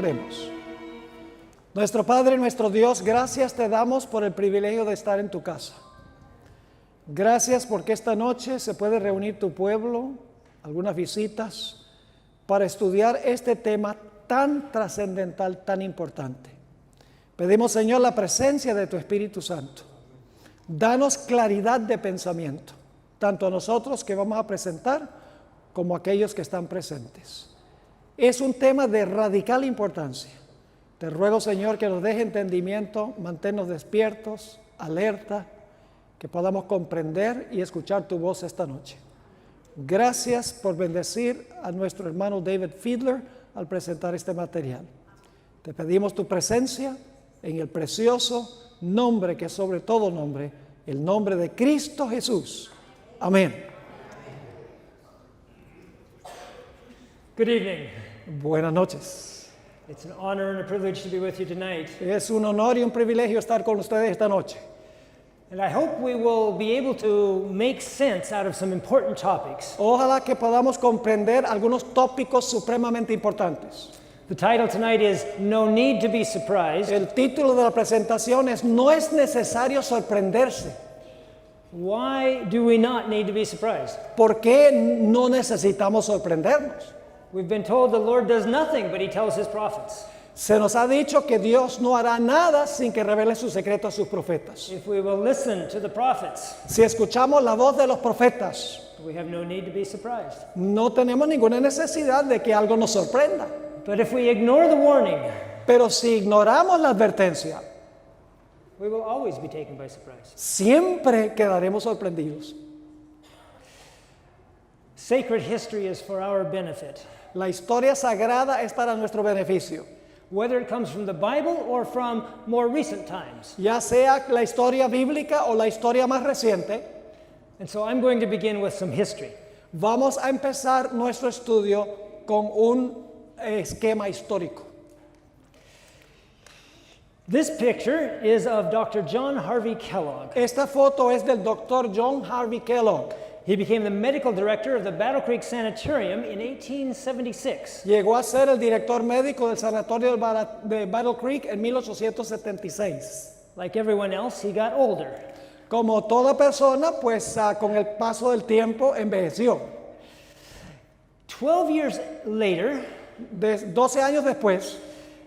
Oremos. Nuestro Padre, nuestro Dios, gracias te damos por el privilegio de estar en tu casa. Gracias porque esta noche se puede reunir tu pueblo, algunas visitas, para estudiar este tema tan trascendental, tan importante. Pedimos, Señor, la presencia de tu Espíritu Santo. Danos claridad de pensamiento, tanto a nosotros que vamos a presentar, como a aquellos que están presentes. Es un tema de radical importancia. Te ruego, Señor, que nos deje entendimiento, manténnos despiertos, alerta, que podamos comprender y escuchar tu voz esta noche. Gracias por bendecir a nuestro hermano David Fiedler al presentar este material. Te pedimos tu presencia en el precioso nombre que sobre todo nombre, el nombre de Cristo Jesús. Amén. Good evening. Buenas noches. It's an honor and a privilege to be with you tonight. Es un honor y un privilegio estar con ustedes esta noche. And I hope we will be able to make sense out of some important topics. Ojalá que podamos comprender algunos tópicos supremamente importantes. The title tonight is No Need to Be Surprised. El título de la presentación es No es necesario sorprenderse. Why do we not need to be surprised? ¿Por qué no necesitamos sorprendernos? We've been told the Lord does nothing, but he tells his prophets. Se nos ha dicho que Dios no hará nada sin que revele su secreto a sus profetas. If we will listen to the prophets, Si escuchamos la voz de los profetas, we have no need to be surprised. no tenemos ninguna necesidad de que algo nos sorprenda. But if we ignore the warning, Pero si ignoramos la advertencia, we will always be taken by surprise. siempre quedaremos sorprendidos. Sacred history is for our benefit, La historia sagrada es para nuestro beneficio, whether it comes from the Bible or from more recent times. ya sea la historia bíblica o la historia más reciente. And so I'm going to begin with some history. Vamos a empezar nuestro estudio con un esquema histórico. This picture is of Dr. John Harvey Kellogg. Esta foto es del Dr. John Harvey Kellogg. He became the medical director of the Battle Creek Sanitarium in 1876. Llegó a ser el director médico del sanatorio de Battle Creek en 1876. Like everyone else, he got older. Como toda persona, pues con el paso del tiempo envejeció. 12 years later, 12 años después,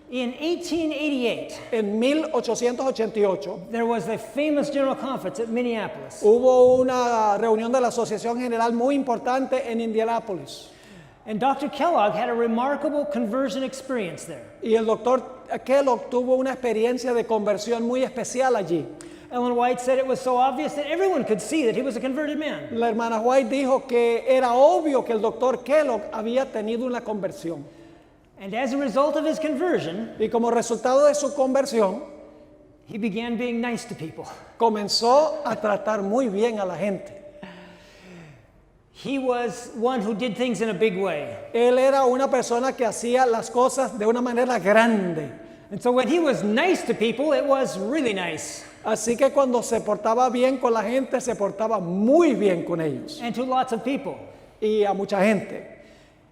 in 1888, en 1888, there was the famous General Conference at Minneapolis. hubo una reunión de la Asociación General muy importante en Indianápolis. And Dr. Kellogg had a remarkable conversion experience there. Y el doctor Kellogg tuvo una experiencia de conversión muy especial allí. Ellen White said it was so obvious that everyone could see that he was a converted man. La hermana White dijo que era obvio que el doctor Kellogg había tenido una conversión. And as a result of his conversion, Y como resultado de su conversión, he began being nice to people. comenzó a tratar muy bien a la gente. He was one who did things in a big way. Él era una persona que hacía las cosas de una manera grande. And so when he was nice to people, it was really nice. Así que cuando se portaba bien con la gente, se portaba muy bien con ellos. And to lots of people. Y a mucha gente.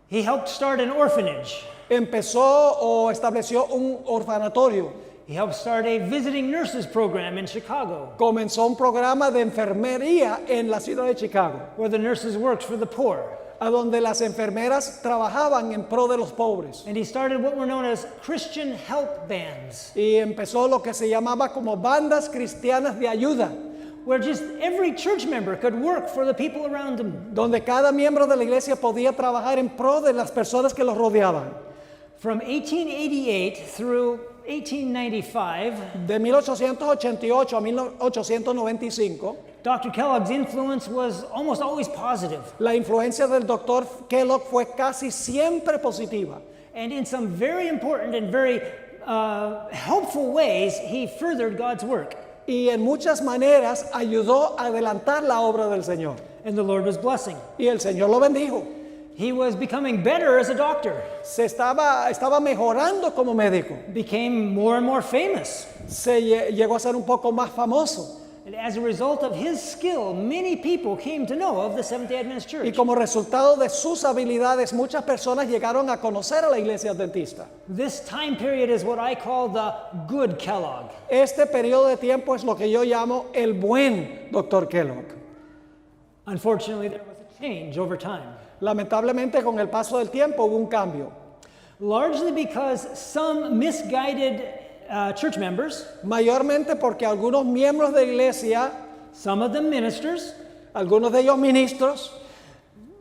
He helped start an orphanage. Empezó o estableció un orfanatorio. He helped start a visiting nurses program in Chicago, Comenzó un programa de enfermería en la ciudad de Chicago, where the nurses worked for the poor. a donde las enfermeras trabajaban en pro de los pobres. And he started what were known as Christian help bands, Y empezó lo que se llamaba como bandas cristianas de ayuda, where just every church member could work for the people around him. donde cada miembro de la iglesia podía trabajar en pro de las personas que los rodeaban. From 1888 through 1895, De 1888 a 1895, Dr. Kellogg's influence was almost always positive. la influencia del doctor Kellogg fue casi siempre positiva. And in some very important and very helpful ways, he furthered God's work. Y en muchas maneras ayudó a adelantar la obra del Señor. And the Lord was blessing. Y el Señor lo bendijo. He was becoming better as a doctor, Se estaba mejorando como médico. became more and more famous. Llegó a ser un poco más famoso. And as a result of his skill, many people came to know of the Seventh-day Adventist Y Church. como resultado de sus habilidades, muchas personas llegaron a conocer a la iglesia adventista. This time period is what I call the good Kellogg. Este periodo de tiempo es lo que yo llamo el buen Dr. Kellogg. Unfortunately, there was a change over time, Lamentablemente, con el paso del tiempo hubo un cambio. largely because some misguided church members, Mayormente porque algunos miembros de iglesia, some of them ministers, algunos de ellos ministros,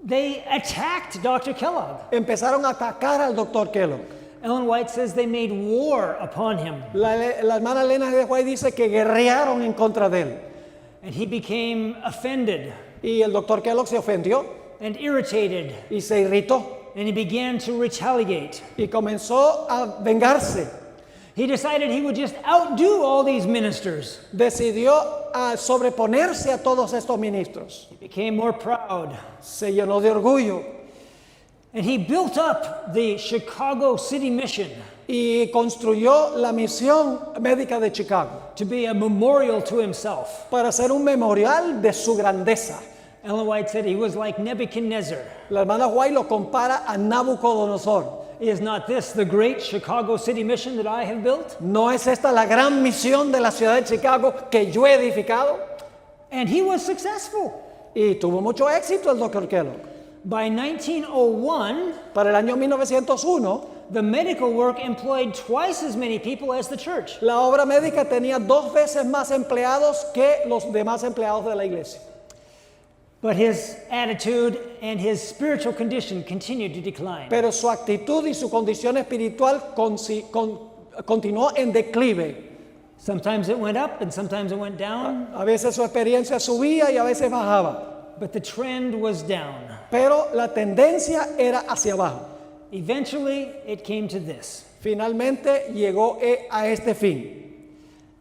they attacked Dr. Kellogg. empezaron a atacar al Dr. Kellogg. Ellen White says they made war upon him, La hermana Elena de White dice que guerrearon en contra de él. and he became offended Y el Dr. Kellogg se ofendió and irritated, y se irritó and he began to retaliate. y comenzó a vengarse. He decided he would just outdo all these ministers. Decidió a sobreponerse a todos estos ministros. He became more proud, Se llenó de orgullo and he built up the Chicago City Mission y construyó la misión médica de Chicago to be a memorial to himself. para hacer un memorial de su grandeza. Ellen White said he was like Nebuchadnezzar. La hermana White lo compara a Nabucodonosor. Is not this the great Chicago City Mission that I have built? ¿No es esta la gran misión de la ciudad de Chicago que yo he edificado? And he was successful. Y tuvo mucho éxito el Dr. Kellogg. By 1901, Para el año 1901, the medical work employed twice as many people as the church. la obra médica tenía 2 veces más empleados que los demás empleados de la iglesia. But his attitude and his spiritual condition continued to decline. Pero su actitud y su condición espiritual continuó en declive. Sometimes it went up and sometimes it went down, A veces su experiencia subía y a veces bajaba. but the trend was down. Pero la tendencia era hacia abajo. Eventually, it came to this. Finalmente llegó a este fin.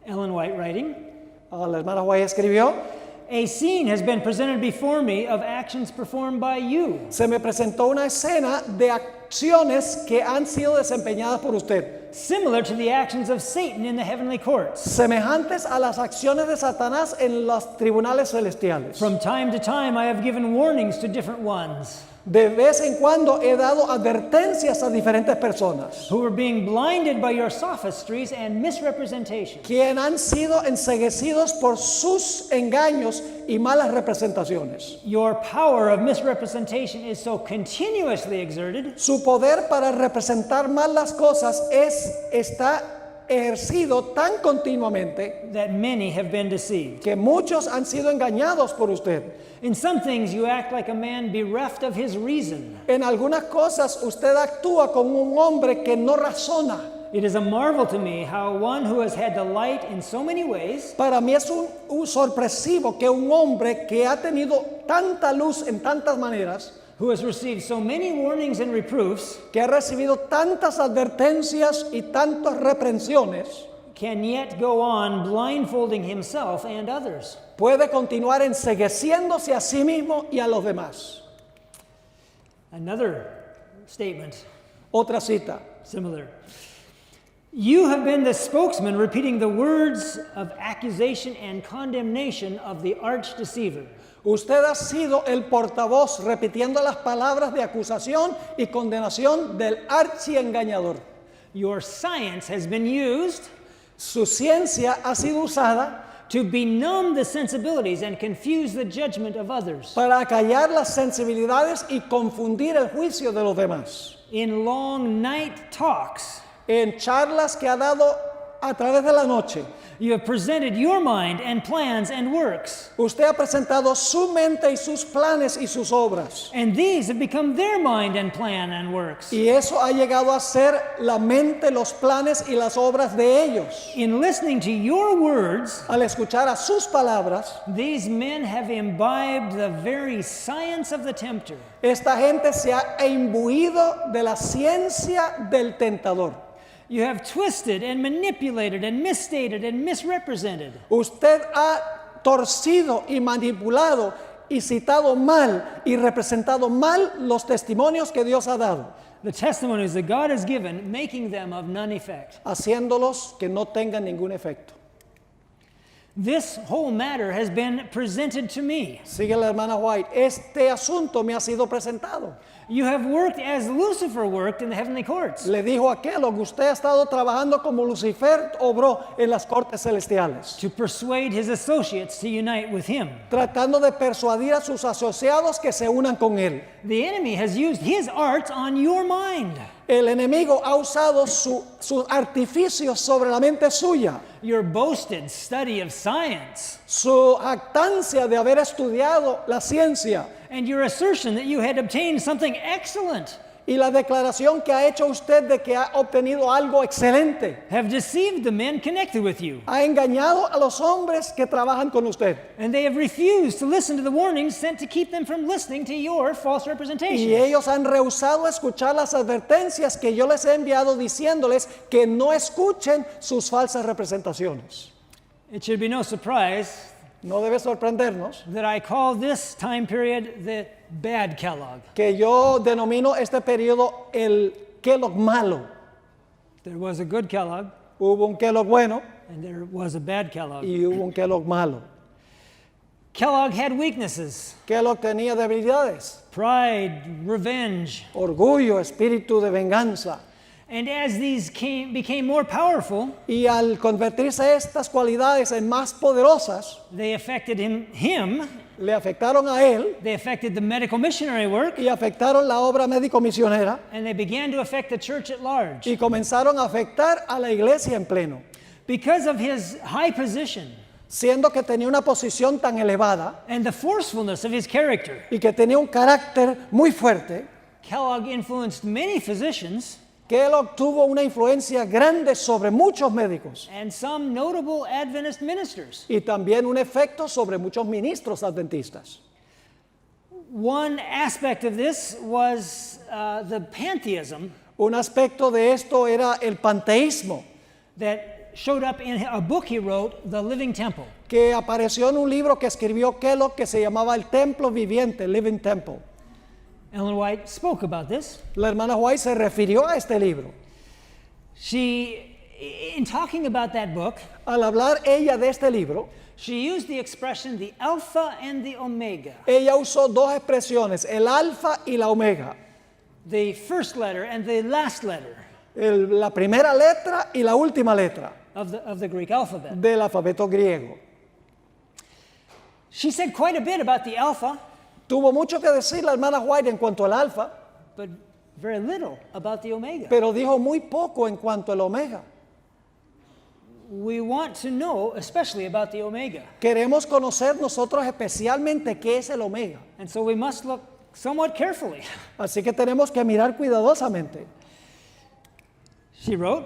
Ellen White writing, La hermana White escribió: a scene has been presented before me of actions performed by you. se me presentó una escena de acciones que han sido desempeñadas por usted, Similar to the actions of Satan in the heavenly courts. semejantes a las acciones de Satanás en los tribunales celestiales. From time to time, I have given warnings to different ones De vez en cuando he dado advertencias a diferentes personas who were being blinded by your sophistries and misrepresentations. quien han sido enceguecidos por sus engaños y malas representaciones. Your power of misrepresentation is so continuously exerted Su poder para representar mal las cosas está ejercido tan continuamente that many have been deceived. que muchos han sido engañados por usted. In some things, you act like a man bereft of his reason. En algunas cosas usted actúa como un hombre que no razona. It is a marvel to me how one who has had the light in so many ways Para mí es un sorpresivo que un hombre que ha tenido tanta luz en tantas maneras, who has received so many warnings and reproofs, que ha recibido tantas advertencias y tantas reprensiones, can yet go on blindfolding himself and others. puede continuar encegueciéndose a sí mismo y a los demás. Another statement, Otra cita. similar. You have been the spokesman repeating the words of accusation and condemnation of the arch deceiver. Usted ha sido el portavoz repitiendo las palabras de acusación y condenación del archiengañador. Your science has been used Su ciencia ha sido usada to benumb the sensibilities and confuse the judgment of others. para acallar las sensibilidades y confundir el juicio de los demás. In long night talks, En charlas que ha dado a través de la noche, you have presented your mind and plans and works, usted ha presentado su mente y sus planes y sus obras. and these have become their mind and plan and works. Y eso ha llegado a ser la mente, los planes y las obras de ellos. In listening to your words, Al escuchar a sus palabras, these men have imbibed the very science of the tempter. esta gente se ha imbuido de la ciencia del tentador. You have twisted and manipulated and misstated and misrepresented. Usted ha torcido y manipulado y citado mal y representado mal los testimonios que Dios ha dado, The testimonies that God has given, making them of none effect. haciéndolos que no tengan ningún efecto. This whole matter has been presented to me. Sigue la hermana White. Este asunto me ha sido presentado. You have worked as Lucifer worked in the heavenly courts. Le dijo a Kellogg, usted ha estado trabajando como Lucifer obró en las cortes celestiales, To persuade his associates to unite with him. tratando de persuadir a sus asociados que se unan con él. The enemy has used his arts on your mind. El enemigo ha usado sus artificios sobre la mente suya, Your boasted study of science su jactancia de haber estudiado la ciencia and your assertion that you had obtained something excellent y la declaración que ha hecho usted de que ha obtenido algo excelente. have deceived the men connected with you. Ha engañado a los hombres que trabajan con usted. And they have refused to listen to the warnings sent to keep them from listening to your false Y representation. ellos han rehusado escuchar las advertencias que yo les he enviado diciéndoles que no escuchen sus falsas representaciones. It should be no surprise No debe sorprendernos that I call this time period the bad Kellogg. que yo denomino este periodo el Kellogg malo. There was a good Kellogg Hubo un Kellogg bueno and there was a bad Kellogg. y hubo un Kellogg malo. Kellogg had weaknesses, Kellogg tenía debilidades, pride, revenge. orgullo, espíritu de venganza. And as these became more powerful, Y al convertirse estas cualidades en más poderosas, they affected him, le afectaron a él they affected the medical missionary work, y afectaron la obra médico-misionera and they began to affect the church at large. y comenzaron a afectar a la iglesia en pleno. Because of his high position Siendo que tenía una posición tan elevada and the forcefulness of his character, y que tenía un carácter muy fuerte, Kellogg influenced many physicians Kellogg tuvo una influencia grande sobre muchos médicos and some notable Adventist ministers. y también un efecto sobre muchos ministros adventistas. One aspect of this was the pantheism Un aspecto de esto era el panteísmo, that showed up in a book he wrote, The Living Temple. que apareció en un libro que escribió Kellogg que se llamaba El Templo Viviente, Living Temple. Ellen White spoke about this. La hermana White se refirió a este libro. She, in talking about that book, Al hablar ella de este libro, she used the expression the Alpha and the Omega, ella usó dos expresiones, el alfa y la omega, the first letter and the last letter la primera letra y la última letra of the Greek alphabet. del alfabeto griego. She said quite a bit about the Alpha, Tuvo mucho que decir la hermana White en cuanto al alfa, but very little about the Omega. pero dijo muy poco en cuanto al omega. We want to know especially about the Omega, Queremos conocer nosotros especialmente qué es el omega. and so we must look somewhat carefully. Así que tenemos que mirar cuidadosamente. She wrote,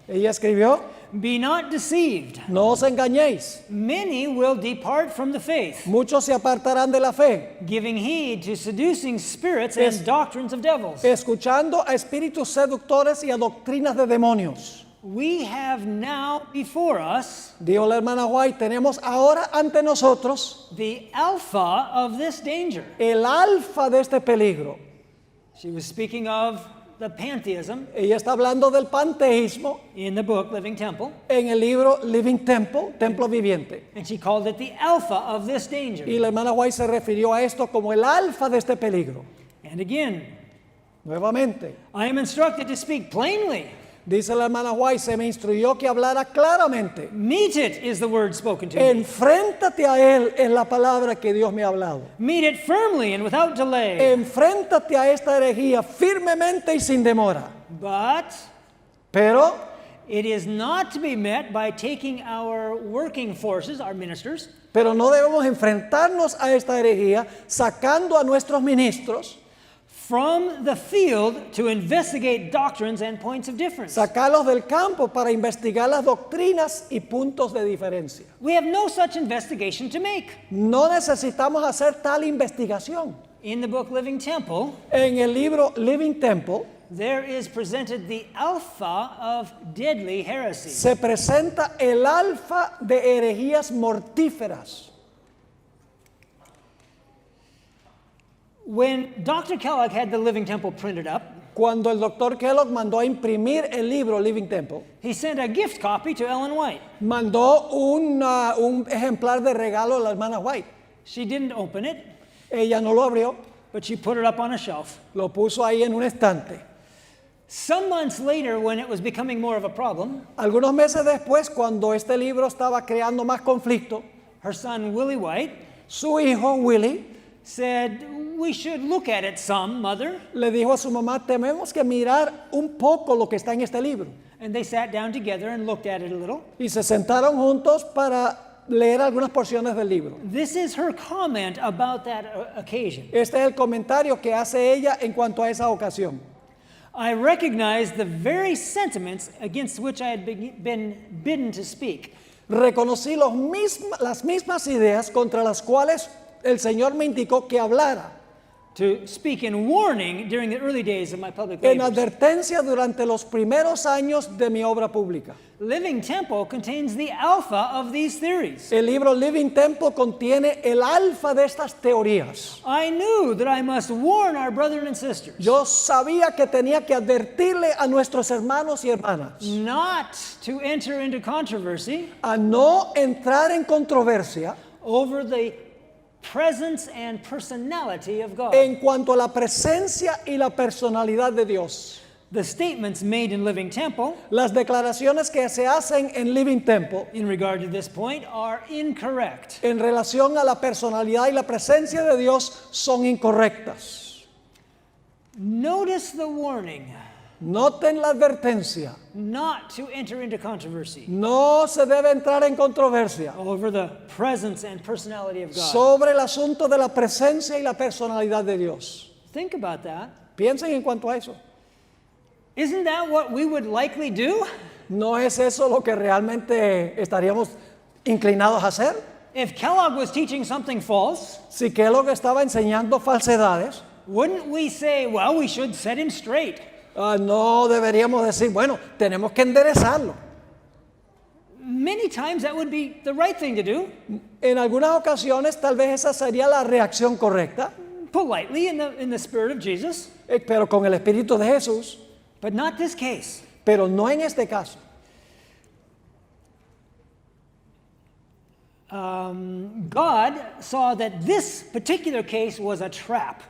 Ella escribió, "Be not deceived. no os engañéis, Many will depart from the faith, muchos se apartarán de la fe, giving heed to seducing spirits Es- and doctrines of devils." escuchando a espíritus seductores y a doctrinas de demonios. We have now before us Dijo la hermana White, tenemos ahora ante nosotros the alpha of this danger. el alfa de este peligro. She was speaking of the pantheism Ella está hablando del panteísmo in the book Living Temple, en el libro Living Temple, Templo Viviente. and she called it the alpha of this danger. Y la hermana White se refirió a esto como el alfa de este peligro. And again, Nuevamente, I am instructed to speak plainly. dice la hermana White, se me instruyó que hablara claramente. Meet it is the word spoken to me. Enfréntate a él es la palabra que Dios me ha hablado. Meet it firmly and without delay. Enfréntate a esta herejía firmemente y sin demora. But Pero it is not to be met by taking our working forces, our ministers, no debemos enfrentarnos a esta herejía sacando a nuestros ministros, from the field to investigate doctrines and points of difference. sacarlos del campo para investigar las doctrinas y puntos de diferencia. We have no such investigation to make. No necesitamos hacer tal investigación. In the book Living Temple, En el libro Living Temple there is presented the alpha of deadly heresy. se presenta el alfa de herejías mortíferas. When Dr. Kellogg had the Living Temple printed up, Cuando el doctor Kellogg mandó a imprimir el libro Living Temple, he sent a gift copy to Ellen White. mandó un ejemplar de regalo a la hermana White. She didn't open it, Ella no lo abrió, but she put it up on a shelf. lo puso ahí en un estante. Some months later, when it was becoming more of a problem, Algunos meses después, cuando este libro estaba creando más conflicto, her son Willie White su hijo Willie said, "We should look at it some, Mother." le dijo a su mamá, tenemos que mirar un poco lo que está en este libro. And they sat down together and looked at it a little. Y se sentaron juntos para leer algunas porciones del libro. This is her comment about that occasion. Este es el comentario que hace ella en cuanto a esa ocasión. I recognize the very sentiments against which I had been bidden to speak. Reconocí las mismas ideas contra las cuales el Señor me indicó que hablara. To speak in warning during the early days of my public En labors. advertencia durante los primeros años de mi obra pública. Living Temple contains the alpha of these theories. El libro Living Temple contiene el alfa de estas teorías. I knew that I must warn our brethren and sisters Yo sabía que tenía que advertirle a nuestros hermanos y hermanas not to enter into controversy a no entrar en controversia over the presence and personality of God. en cuanto a la presencia y la personalidad de Dios. The statements made in Living Temple Las declaraciones que se hacen en Living Temple in regard to this point are incorrect. en relación a la personalidad y la presencia de Dios son incorrectas. Notice the warning Noten la advertencia. not to enter into controversy No se debe entrar en controversia over the presence and personality of God. sobre el asunto de la presencia y la personalidad de Dios. Think about that. Piensen en cuanto a eso. Isn't that what we would likely do? ¿No es eso lo que realmente estaríamos inclinados a hacer? If Kellogg was teaching something false, Si Kellogg estaba enseñando falsedades, wouldn't we say, well, we should set him straight? no deberíamos decir, bueno, tenemos que enderezarlo. Many times that would be the right thing to do, En algunas ocasiones tal vez esa sería la reacción correcta, politely in the spirit of Jesus, pero con el Espíritu de Jesús, but not this case. pero no en este caso. God saw that this particular case was a trap.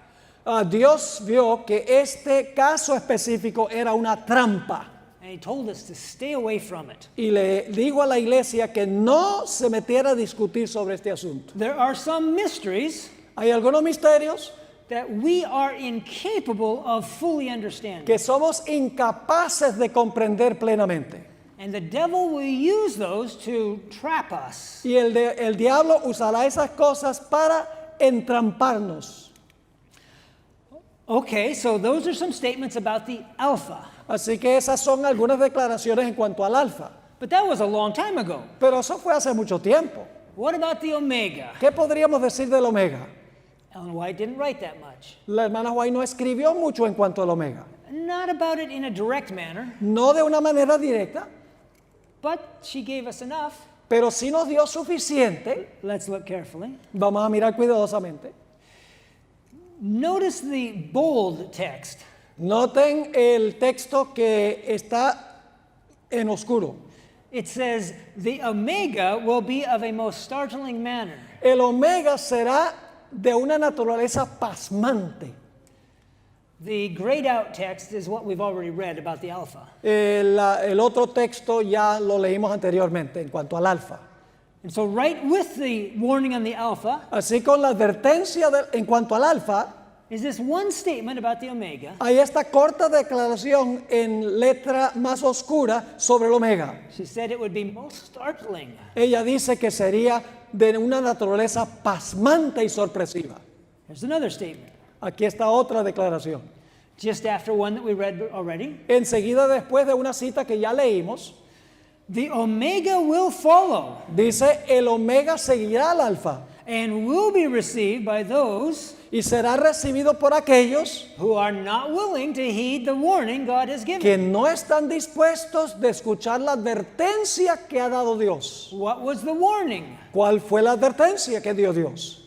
Dios vio que este caso específico era una trampa And he told us to stay away from it. y le dijo a la iglesia que no se metiera a discutir sobre este asunto. There are some mysteries Hay algunos misterios that we are incapable of fully understanding. que somos incapaces de comprender plenamente. And the devil will use those to trap us. Y el diablo usará esas cosas para entramparnos. Okay, so those are some statements about the alpha. Así que esas son algunas declaraciones en cuanto al alfa. But that was a long time ago. Pero eso fue hace mucho tiempo. What about the omega? ¿Qué podríamos decir del omega? Ellen White didn't write that much. La hermana White no escribió mucho en cuanto al omega. Not about it in a direct manner, No de una manera directa, but she gave us enough. pero sí nos dio suficiente. Let's look carefully. Vamos a mirar cuidadosamente. Notice the bold text. Noten el texto que está en oscuro. It says, the omega will be of a most startling manner. El omega será de una naturaleza pasmante. The grayed out text is what we've already read about the alpha. El otro texto ya lo leímos anteriormente en cuanto al alfa. And so right with the warning on the alpha Así con la advertencia en cuanto al alfa, is this one statement about the omega. hay esta corta declaración en letra más oscura sobre el omega. She said it would be most startling. Ella dice que sería de una naturaleza pasmante y sorpresiva. There's another statement. Aquí está otra declaración. Just after one that we read already. Enseguida después de una cita que ya leímos, The omega will follow dice el omega seguirá al alfa and will be received by those y será recibido por aquellos who are not willing to heed the warning God has given. que no están dispuestos de escuchar la advertencia que ha dado Dios. What was the warning? ¿Cuál fue la advertencia que dio Dios?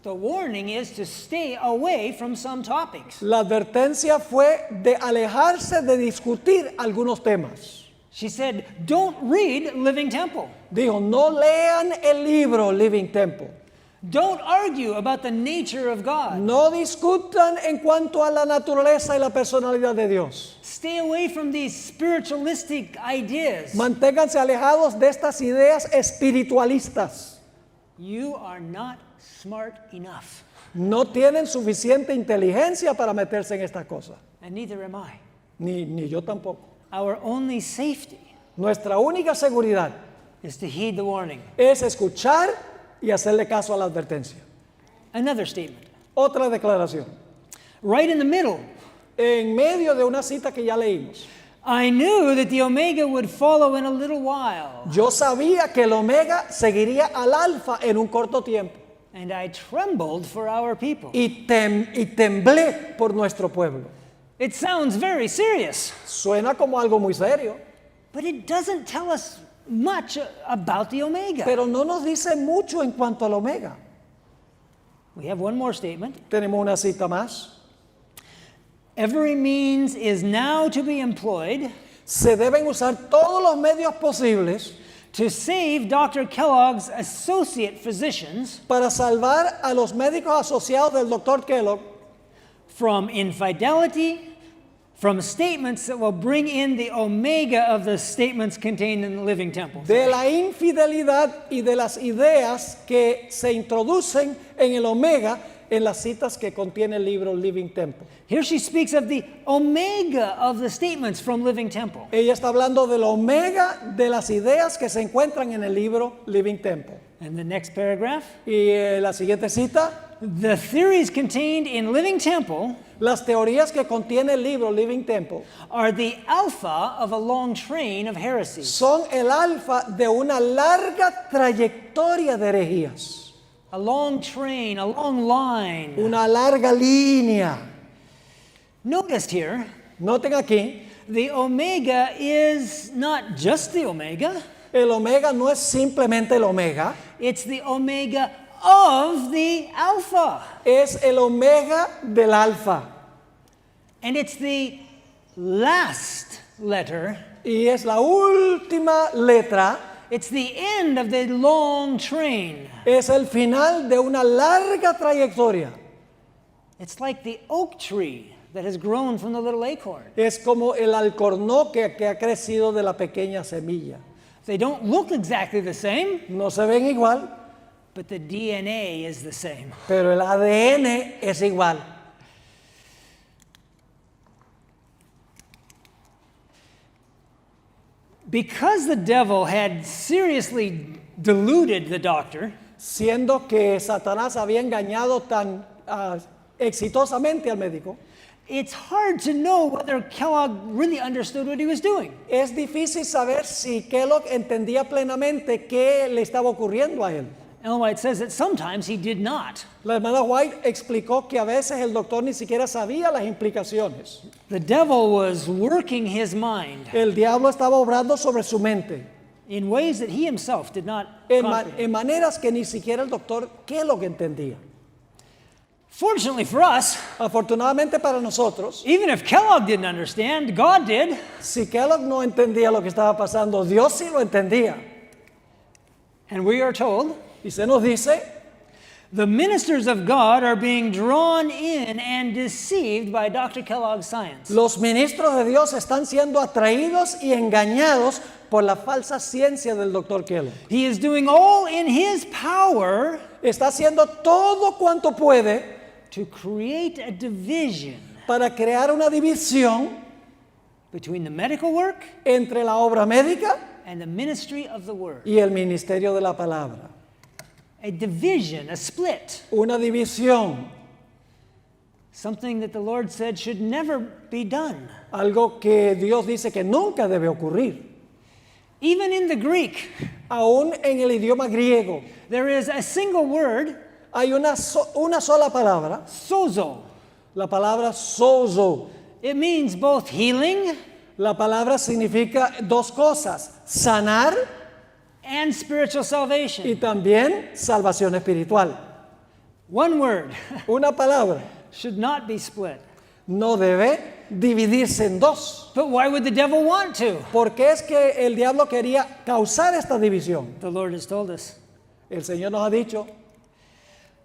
The warning is to stay away from some topics. La advertencia fue de alejarse de discutir algunos temas. She said, don't read Living Temple. Dijo, no lean el libro Living Temple. Don't argue about the nature of God. No discutan en cuanto a la naturaleza y la personalidad de Dios. Stay away from these spiritualistic ideas. Manténganse alejados de estas ideas espiritualistas. You are not smart enough, No tienen suficiente inteligencia para meterse en estas cosas. and neither am I. Ni yo tampoco. Our only safety Nuestra única seguridad is to heed the warning. es escuchar y hacerle caso a la advertencia. Another statement. Otra declaración. Right in the middle, En medio de una cita que ya leímos. I knew that the Omega would follow in a little while, Yo sabía que el Omega seguiría al Alfa en un corto tiempo. and I trembled for our people. Y temblé por nuestro pueblo. It sounds very serious, Suena como algo muy serio, but it doesn't tell us much about the Omega. pero no nos dice mucho en cuanto al Omega. We have one more statement. Tenemos una cita más. Every means is now to be employed Se deben usar todos los medios posibles to save Dr. Kellogg's associate physicians para salvar a los médicos asociados del Dr. Kellogg from infidelity, from statements that will bring in the omega of the statements contained in the Living Temple. de la infidelidad y de las ideas que se introducen en el Omega en las citas que contiene el libro Living Temple. Here she speaks of the omega of the statements from Living Temple. Ella está hablando del Omega de las ideas que se encuentran en el libro Living Temple. And the next paragraph, Y la siguiente cita, the theories contained in Living Temple las teorías que contiene el libro Living Temple are the alpha of a long train of heresies. son el alfa de una larga trayectoria de herejías. A long train, a long line. Una larga línea. Noticed here, Noten aquí, the omega is not just the omega, el Omega no es simplemente el Omega, it's the omega of the alpha. es el Omega del Alfa. And it's the last letter, Y es la última letra, it's the end of the long train. es el final de una larga trayectoria. It's like the oak tree that has grown from the little acorn. Es como el alcornoque que ha crecido de la pequeña semilla. They don't look exactly the same, No se ven igual, but the DNA is the same. pero el ADN es igual. Because the devil had seriously deluded the doctor, Siendo que Satanás había engañado tan exitosamente al médico, it's hard to know whether Kellogg really understood what he was doing. es difícil saber si Kellogg entendía plenamente qué le estaba ocurriendo a él. Ellen White says that sometimes he did not. La hermana White explicó que a veces el doctor ni siquiera sabía las implicaciones. The devil was working his mind El diablo estaba obrando sobre su mente in ways that he himself did not en comprehend. maneras que ni siquiera el doctor Kellogg entendía. Fortunately for us, Afortunadamente para nosotros, even if Kellogg didn't understand, God did. si Kellogg no entendía lo que estaba pasando, Dios sí lo entendía. And we are told Y se nos dice, the ministers of God are being drawn in and deceived by Dr. Kellogg's science. los ministros de Dios están siendo atraídos y engañados por la falsa ciencia del doctor Kellogg. He is doing all in his power Está haciendo todo cuanto puede to create a division para crear una división between the medical work entre la obra médica and the ministry of the word. y el ministerio de la palabra. A division, a split, Una división, something that the Lord said should never be done. algo que Dios dice que nunca debe ocurrir. Even in the Greek, Aún en el idioma griego there is a single word, hay una sola palabra, sozo. la palabra sozo. It means both healing La palabra significa dos cosas, sanar and spiritual y salvation. también salvación espiritual. One word Una palabra should not be split. no debe dividirse en dos. But why would the devil want to? Porque es que el diablo quería causar esta división. The Lord has told us. El Señor nos ha dicho,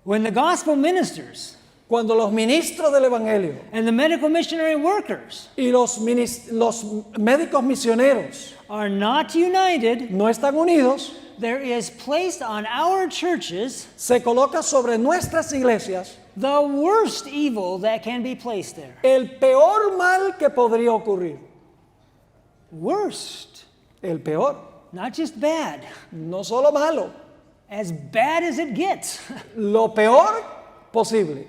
When the gospel ministers cuando los ministros del Evangelio and the medical missionary workers y los médicos misioneros are not united, no están unidos, there is placed on our churches se coloca sobre nuestras iglesias the worst evil that can be placed there. el peor mal que podría ocurrir. Worst. El peor, Not just bad. no solo malo, As bad as it gets. lo peor posible.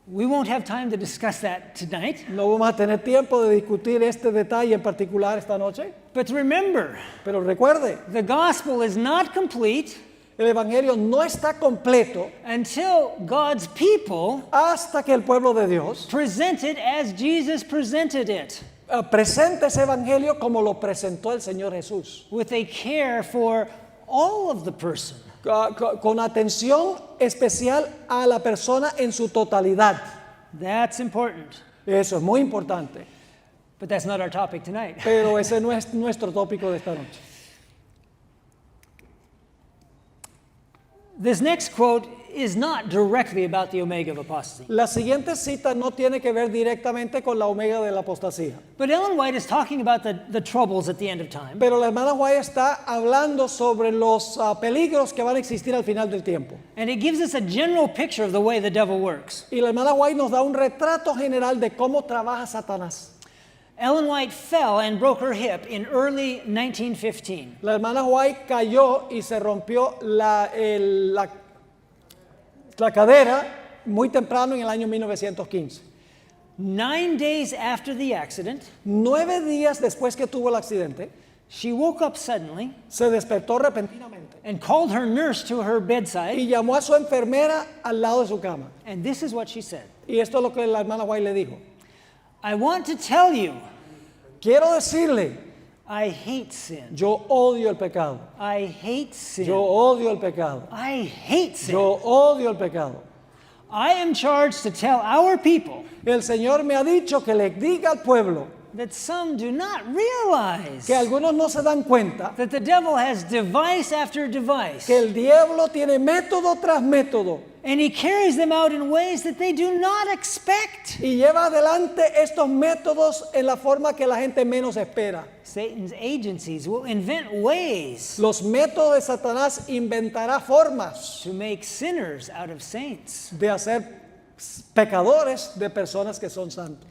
We won't have time to discuss that tonight. No vamos a tener tiempo de discutir este detalle en particular esta noche, But remember, pero recuerde, the gospel is not complete el Evangelio no está completo until God's people hasta que el pueblo de Dios present it as Jesus presented it, presente ese Evangelio como lo presentó el Señor Jesús, with a care for all of the person. con atención especial a la persona en su totalidad. That's important. Eso es muy importante, But that's not our topic tonight. pero ese no es nuestro tópico de esta noche. This next quote is not directly about the omega of apostasy. La siguiente cita no tiene que ver directamente con la omega de la apostasía, But Ellen White is talking about the troubles at the end of time. pero la hermana White está hablando sobre los peligros que van a existir al final del tiempo. And it gives us a general picture of the way the devil works. Y la hermana White nos da un retrato general de cómo trabaja Satanás. Ellen White fell and broke her hip in early 1915. La hermana White cayó y se rompió la cadera muy temprano en el año 1915. 9 days after the accident, 9 días después que tuvo el accidente, she woke up suddenly se despertó repentinamente and called her nurse to her bedside. y llamó a su enfermera al lado de su cama. And this is what she said. Y esto es lo que la hermana White le dijo. I want to tell you, Quiero decirle, I hate sin. yo odio el pecado. I hate sin. Yo odio el pecado. I hate sin. Yo odio el pecado. I am charged to tell our people El Señor me ha dicho que le diga al pueblo that some do not realize que algunos no se dan cuenta that the devil has device after device, que el diablo tiene método tras método and he carries them out in ways that they do not expect. y lleva adelante estos métodos en la forma que la gente menos espera. Satan's agencies will invent ways Los métodos de Satanás inventará formas to make sinners out of saints. de hacer pecadores de personas que son santos.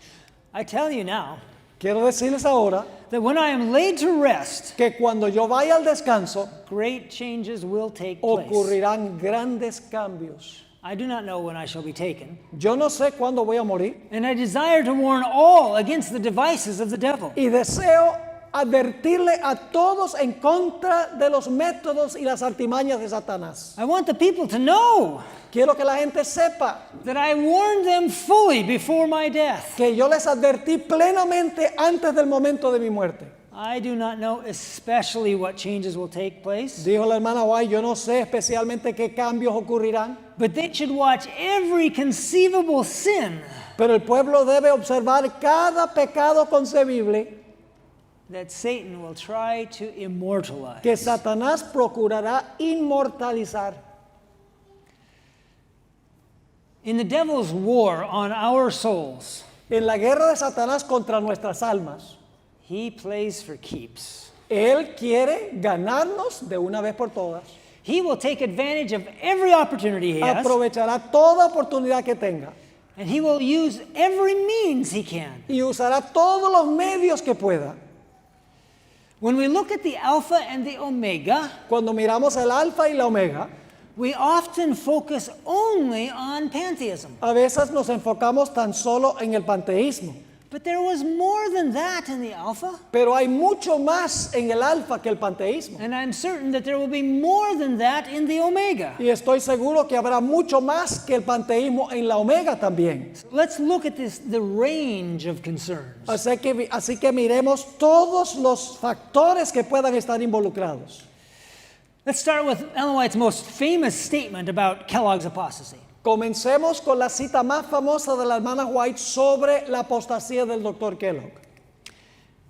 I tell you now Quiero decirles ahora that when I am laid to rest, que cuando yo vaya al descanso great changes will take place. ocurrirán grandes cambios. I do not know when I shall be taken, Yo no sé cuándo voy a morir and I desire to warn all against the devices of the devil. y deseo advertirle a todos en contra de los métodos y las artimañas de Satanás. I want the people to know Quiero que la gente sepa that I warned them fully before my death. que yo les advertí plenamente antes del momento de mi muerte. I do not know especially what changes will take place, Dijo la hermana White, yo no sé especialmente qué cambios ocurrirán, but they should watch every conceivable sin pero el pueblo debe observar cada pecado concebible that Satan will try to immortalize. que Satanás procurará inmortalizar. In the devil's war on our souls, En la guerra de Satanás contra nuestras almas, he plays for keeps. él quiere ganarnos de una vez por todas. He will take advantage of every opportunity he has, Aprovechará toda oportunidad que tenga and he will use every means he can. y usará todos los medios que pueda. When we look at the Alpha and the Omega, Cuando miramos el alfa y la omega, we often focus only on pantheism. a veces nos enfocamos tan solo en el panteísmo, But there was more than that in the Alpha, pero hay mucho más en el alfa que el panteísmo. and I'm certain that there will be more than that in the Omega. Y estoy seguro que habrá mucho más que el panteísmo en la omega también. Let's look at the range of concerns. Así que miremos todos los factores que puedan estar involucrados. Let's start with Ellen White's most famous statement about Kellogg's apostasy. Comencemos con la cita más famosa de la hermana White sobre la apostasía del Dr. Kellogg.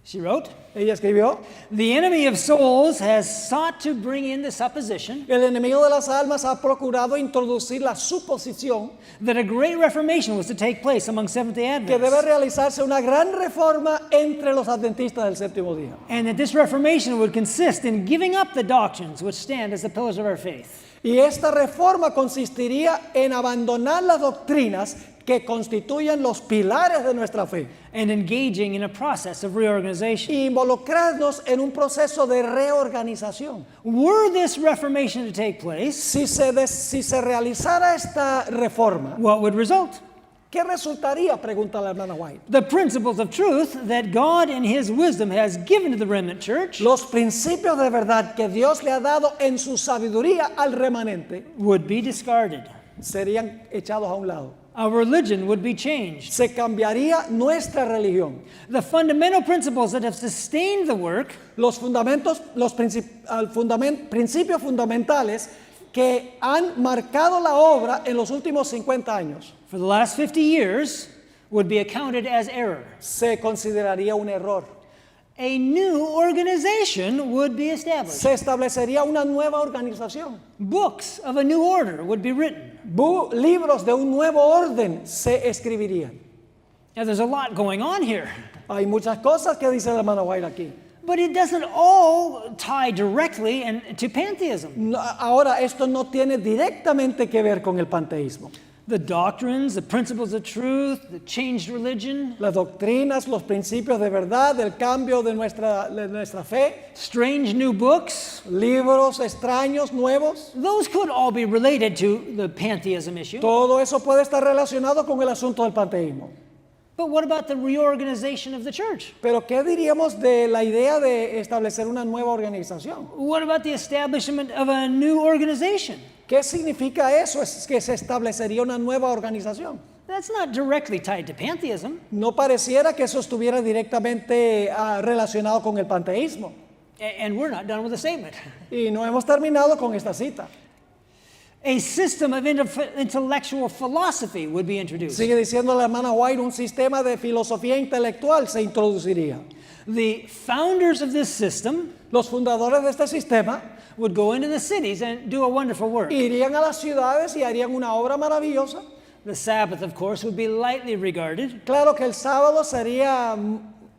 She wrote, Ella escribió, "The enemy of souls has sought to bring in the supposition el enemigo de las almas ha procurado introducir la suposición that a great reformation was to take place among Seventh-day que debe Adventists, realizarse una gran reforma entre los adventistas del séptimo día. and that this reformation would consist in giving up the doctrines which stand as the pillars of our faith, Y esta reforma consistiría en abandonar las doctrinas que constituyen los pilares de nuestra fe and engaging in a process of reorganization." y involucrarnos en un proceso de reorganización. Were this reformation to take place, Si se realizara esta reforma, what would result? ¿qué resultaría? Pregunta la hermana White. The principles of truth that God in His wisdom has given to the remnant church Los principios de verdad que Dios le ha dado en su sabiduría al remanente would be discarded. serían echados a un lado. Our religion would be changed. Se cambiaría nuestra religión. The fundamental principles that have sustained the work Los fundamentos, principios fundamentales que han marcado la obra en los últimos 50 años for the last 50 years would be accounted as error. se consideraría un error. A new organization would be established. Se establecería una nueva organización. Books of a new order would be written. Libros de un nuevo orden se escribirían. Now, there's a lot going on here, Hay muchas cosas que dice la hermana White aquí. but it doesn't all tie directly to pantheism. Ahora, esto no tiene directamente que ver con el panteísmo. The doctrines, the principles of truth, the changed religion, Las doctrinas, los principios de verdad, el cambio de nuestra fe, strange new books, libros extraños, nuevos, those could all be related to the pantheism issue. todo eso puede estar relacionado con el asunto del panteísmo. But what about the reorganization of the church? Pero ¿qué diríamos de la idea de establecer una nueva organización? What about the establishment of a new organization? ¿Qué significa eso? Es que se establecería una nueva organización. That's not directly tied to pantheism. No pareciera que eso estuviera directamente relacionado con el panteísmo. And we're not done with the statement. Y no hemos terminado con esta cita. A system of intellectual philosophy would be introduced. Sigue diciendo la hermana White, un sistema de filosofía intelectual se introduciría. The founders of this system Los fundadores de este sistema would go into the cities and do a wonderful work. irían a las ciudades y harían una obra maravillosa. The Sabbath, of course, would be lightly regarded, Claro que el sábado sería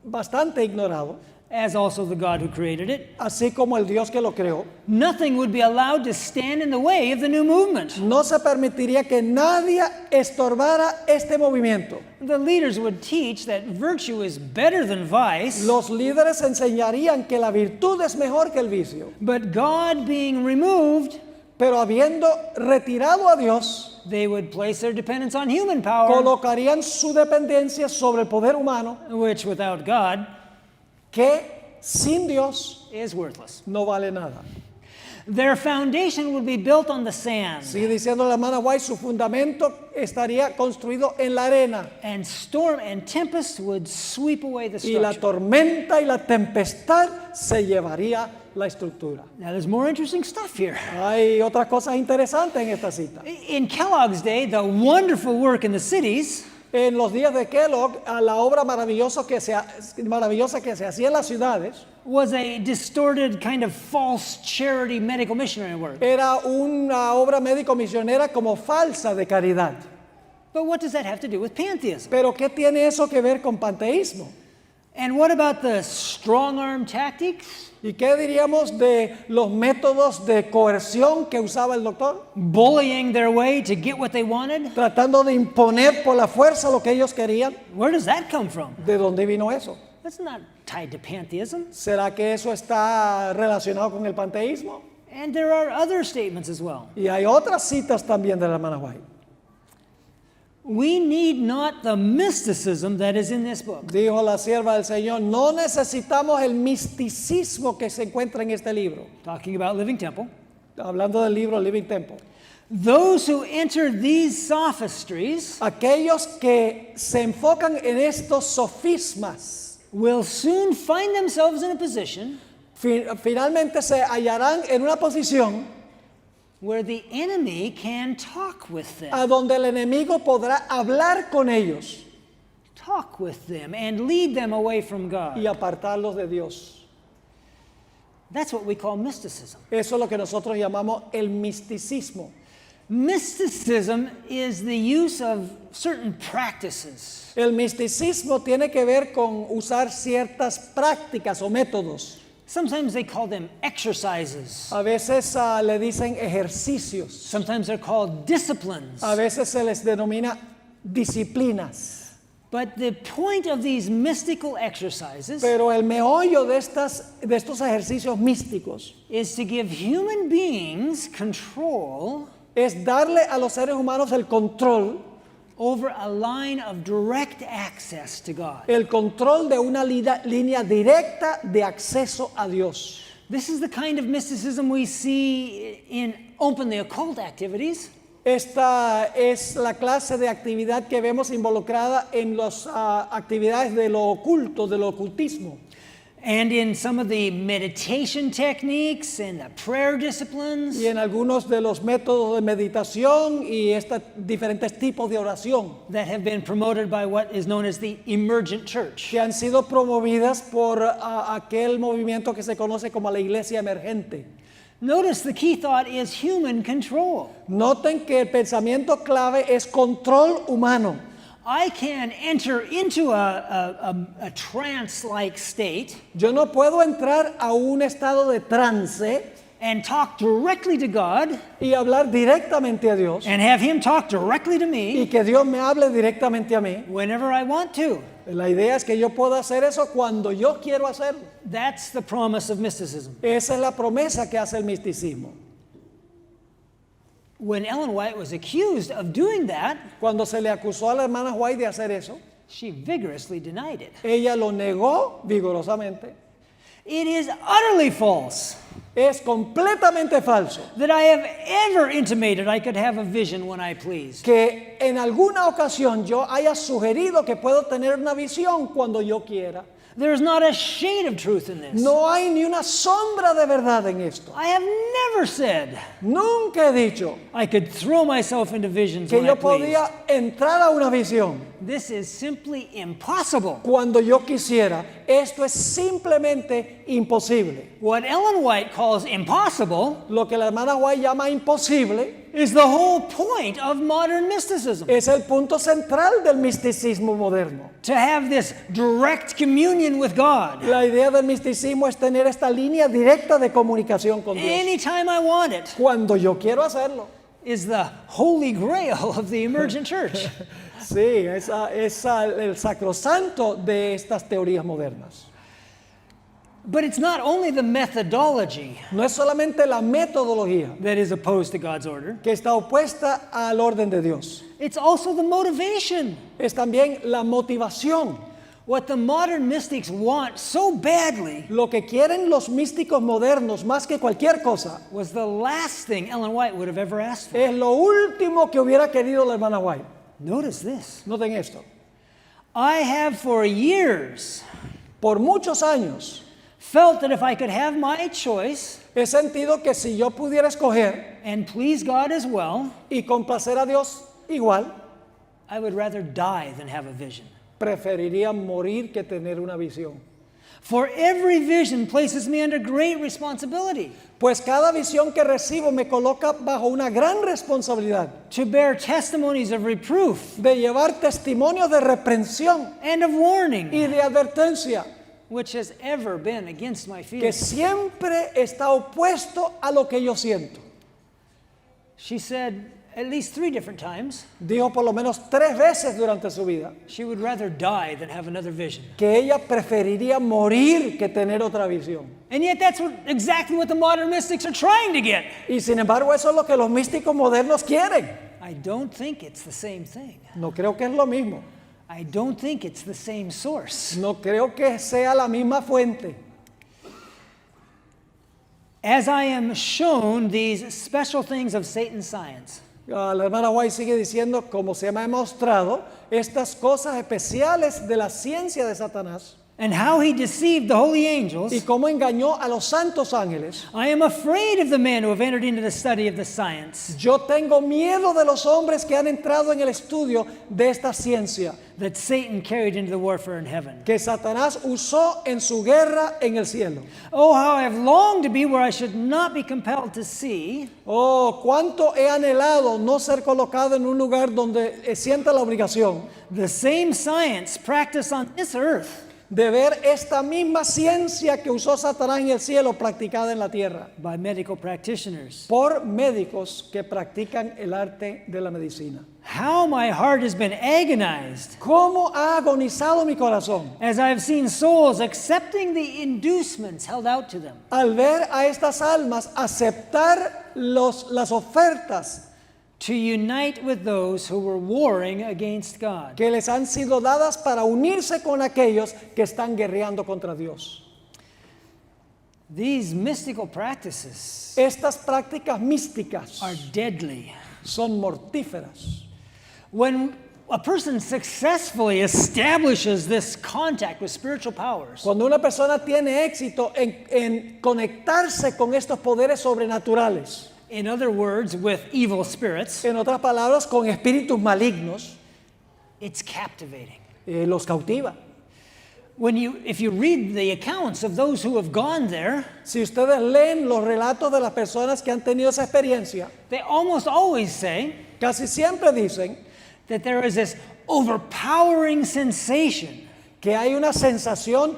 bastante ignorado, as also the God who created it. así como el Dios que lo creó. Nothing would be allowed to stand in the way of the new movement. No se permitiría que nadie estorbara este movimiento. The leaders would teach that virtue is better than vice, Los líderes enseñarían que la virtud es mejor que el vicio, but God being removed, pero habiendo retirado a Dios, they would place their dependence on human power, colocarían su dependencia sobre el poder humano, which without God que sin Dios is worthless. no vale nada. Their foundation would be built on the sand, Sigue diciendo la hermana White, su fundamento estaría construido en la arena, and storm and tempest would sweep away the y la structure. tormenta y la tempestad se llevaría la estructura. Now, there's more interesting stuff here. Hay otras cosas interesantes en esta cita. In Kellogg's day, the wonderful work in the cities En los días de Kellogg, a la obra maravillosa que se hacía en las ciudades was a distorted kind of false charity medical missionary work. era una obra médico-misionera como falsa de caridad. But what does that have to do with pantheism? Pero ¿qué tiene eso que ver con panteísmo? And what about the strong arm tactics? ¿Y qué diríamos de los métodos de coerción que usaba el doctor? Bullying their way to get what they wanted? Tratando de imponer por la fuerza lo que ellos querían. Where does that come from? ¿De dónde vino eso? That's not tied to pantheism. ¿Será que eso está relacionado con el panteísmo? And there are other statements as well. Y hay otras citas también de la hermana White. We need not the mysticism that is in this book. Dijo la sierva del Señor, no necesitamos el misticismo que se encuentra en este libro. Talking about Living Temple. Hablando del libro Living Temple. Those who enter these sophistries Aquellos que se enfocan en estos sofismas will soon find themselves in a position finalmente se hallarán en una posición where the enemy can talk with them. a donde el enemigo podrá hablar con ellos Talk with them and lead them away from God. y apartarlos de Dios. That's what we call mysticism. Eso es lo que nosotros llamamos el misticismo. Mysticism is the use of certain practices. El misticismo tiene que ver con usar ciertas prácticas o métodos. Sometimes they call them exercises. A veces le dicen ejercicios. Sometimes they're called disciplines. A veces se les denomina disciplinas. But the point of these mystical exercises Pero el meollo de estos ejercicios místicos is to give human beings control es darle a los seres humanos el control over a line of direct access to God. el control de una línea directa de acceso a Dios. This is the kind of mysticism we see in openly occult activities. Esta es la clase de actividad que vemos involucrada en las actividades de lo oculto, del ocultismo. And in some of the meditation techniques and the prayer disciplines. Y en algunos de los métodos de meditación y estos diferentes tipos de oración That have been promoted by what is known as the emergent church. que han sido promovidas por aquel movimiento que se conoce como la iglesia emergente. Notice the key thought is human control. Noten que el pensamiento clave es control humano. I can enter into a trance-like state Yo no puedo entrar a un estado de trance and talk directly to God y hablar directamente a Dios and have Him talk directly to y me que Dios me hable directamente a mí. whenever I want to. La idea es que yo pueda hacer eso cuando yo quiero hacerlo. That's the promise of mysticism. Esa es la promesa que hace el misticismo. When Ellen White was accused of doing that, Cuando se le acusó a la hermana White de hacer eso, she vigorously denied it. ella lo negó vigorosamente. It is utterly false Es completamente falso that I have ever intimated I could have a vision when I pleased. que en alguna ocasión yo haya sugerido que puedo tener una visión cuando yo quiera. There is not a shade of truth in this. No hay ni una sombra de verdad en esto. I have never said Nunca he dicho I could throw myself into visions que when I yo pleased. podía entrar a una visión This is simply impossible. cuando yo quisiera. Esto es simplemente imposible. What Ellen White calls impossible Lo que la hermana White llama imposible is the whole point of modern mysticism. es el punto central del misticismo moderno. To have this direct communion with God La idea del misticismo es tener esta línea directa de comunicación con Dios. anytime I want it Cuando yo quiero hacerlo. is the holy grail of the emergent church. Sí, es el sacrosanto de estas teorías modernas. But it's not only the methodology No es solamente la metodología that is opposed to God's order, que está opuesta al orden de Dios. it's also the motivation. Es también la motivación. What the modern mystics want so badly Lo que quieren los místicos modernos más que cualquier cosa was the last thing Ellen White would have ever asked for. es lo último que hubiera querido la hermana White. Notice this. Noten esto. I have for years Por muchos años felt that if I could have my choice he sentido que si yo pudiera escoger and please God as well, y complacer a Dios igual, I would rather die than have a vision. preferiría morir que tener una visión. For every vision places me under great responsibility Pues cada visión que recibo me coloca bajo una gran responsabilidad to bear testimonies of reproof de llevar testimonios de reprensión and of warning, y de advertencia which has ever been against my que feelings. siempre está opuesto a lo que yo siento. She said at least 3 different times Dijo por lo menos 3 veces durante su vida she would rather die than have another vision. que ella preferiría morir que tener otra visión. And yet that's exactly what the modern mystics are trying to get. Y sin embargo eso es lo que los místicos modernos quieren. I don't think it's the same thing. No creo que es lo mismo. I don't think it's the same source. No creo que sea la misma fuente. As I am shown these special things of Satan's science, La hermana White sigue diciendo, como se me ha mostrado, estas cosas especiales de la ciencia de Satanás, and how he deceived the holy angels, y cómo engañó a los santos ángeles. I am afraid of the men who have entered into the study of the science Yo tengo miedo de los hombres que han entrado en el estudio de esta ciencia that Satan carried into the warfare in heaven. que Satanás usó en su guerra en el cielo. Oh, how I have longed to be where I should not be compelled to see, Oh, cuánto he anhelado no ser colocado en un lugar donde sienta la obligación the same science practiced on this earth de ver esta misma ciencia que usó Satanás en el cielo practicada en la tierra by medical practitioners. por médicos que practican el arte de la medicina. How my heart has been agonized ¿Cómo ha agonizado mi corazón as I have seen souls accepting the inducements held out to them, al ver a estas almas aceptar las ofertas to unite with those who were warring against God? que les han sido dadas para unirse con aquellos que están guerreando contra Dios? These mystical practices Estas prácticas místicas are deadly. son mortíferas. When a person successfully establishes this contact with spiritual powers, Cuando una persona tiene éxito en conectarse con estos poderes sobrenaturales, in other words, with evil spirits, en otras palabras, con espíritus malignos, it's captivating. los cautiva. If you read the accounts of those who have gone there, Si ustedes leen los relatos de las personas que han tenido esa experiencia, they almost always say casi siempre dicen that there is this overpowering sensation, que hay una sensación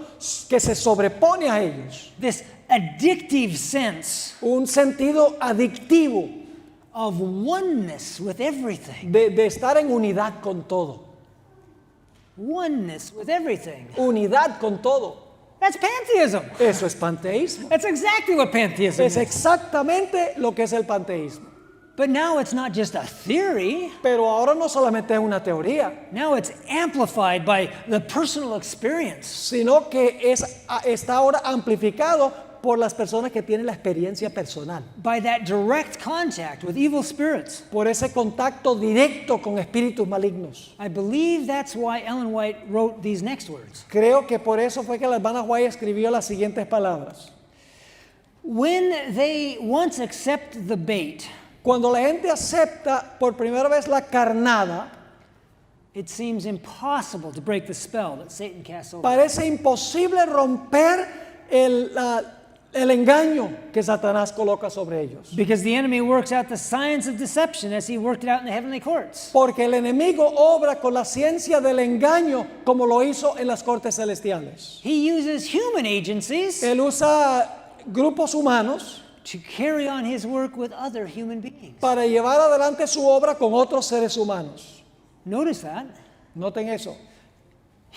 que se sobrepone a ellos, this addictive sense un sentido adictivo of oneness with everything. de estar en unidad con todo. Oneness with everything. Unidad con todo. That's pantheism. Eso es panteísmo. That's exactly what pantheism Es is. exactamente lo que es el panteísmo. But now it's not just a theory. Pero ahora no solamente es una teoría, Now it's amplified by the personal experience. sino que está ahora amplificado por las personas que tienen la experiencia personal, By that direct contact with evil spirits. por ese contacto directo con espíritus malignos. I believe that's why Ellen White wrote these next words. Creo que por eso fue que la hermana White escribió las siguientes palabras. When they once accept the bait, Cuando la gente acepta por primera vez la carnada, it seems impossible to break the spell that Satan casts over. parece imposible romper el engaño que Satanás coloca sobre ellos. Because the enemy works out the science of deception as he worked it out in the heavenly courts. Porque el enemigo obra con la ciencia del engaño como lo hizo en las cortes celestiales. He uses human agencies Él usa grupos humanos to carry on his work with other human beings. para llevar adelante su obra con otros seres humanos. Notice that. Noten eso.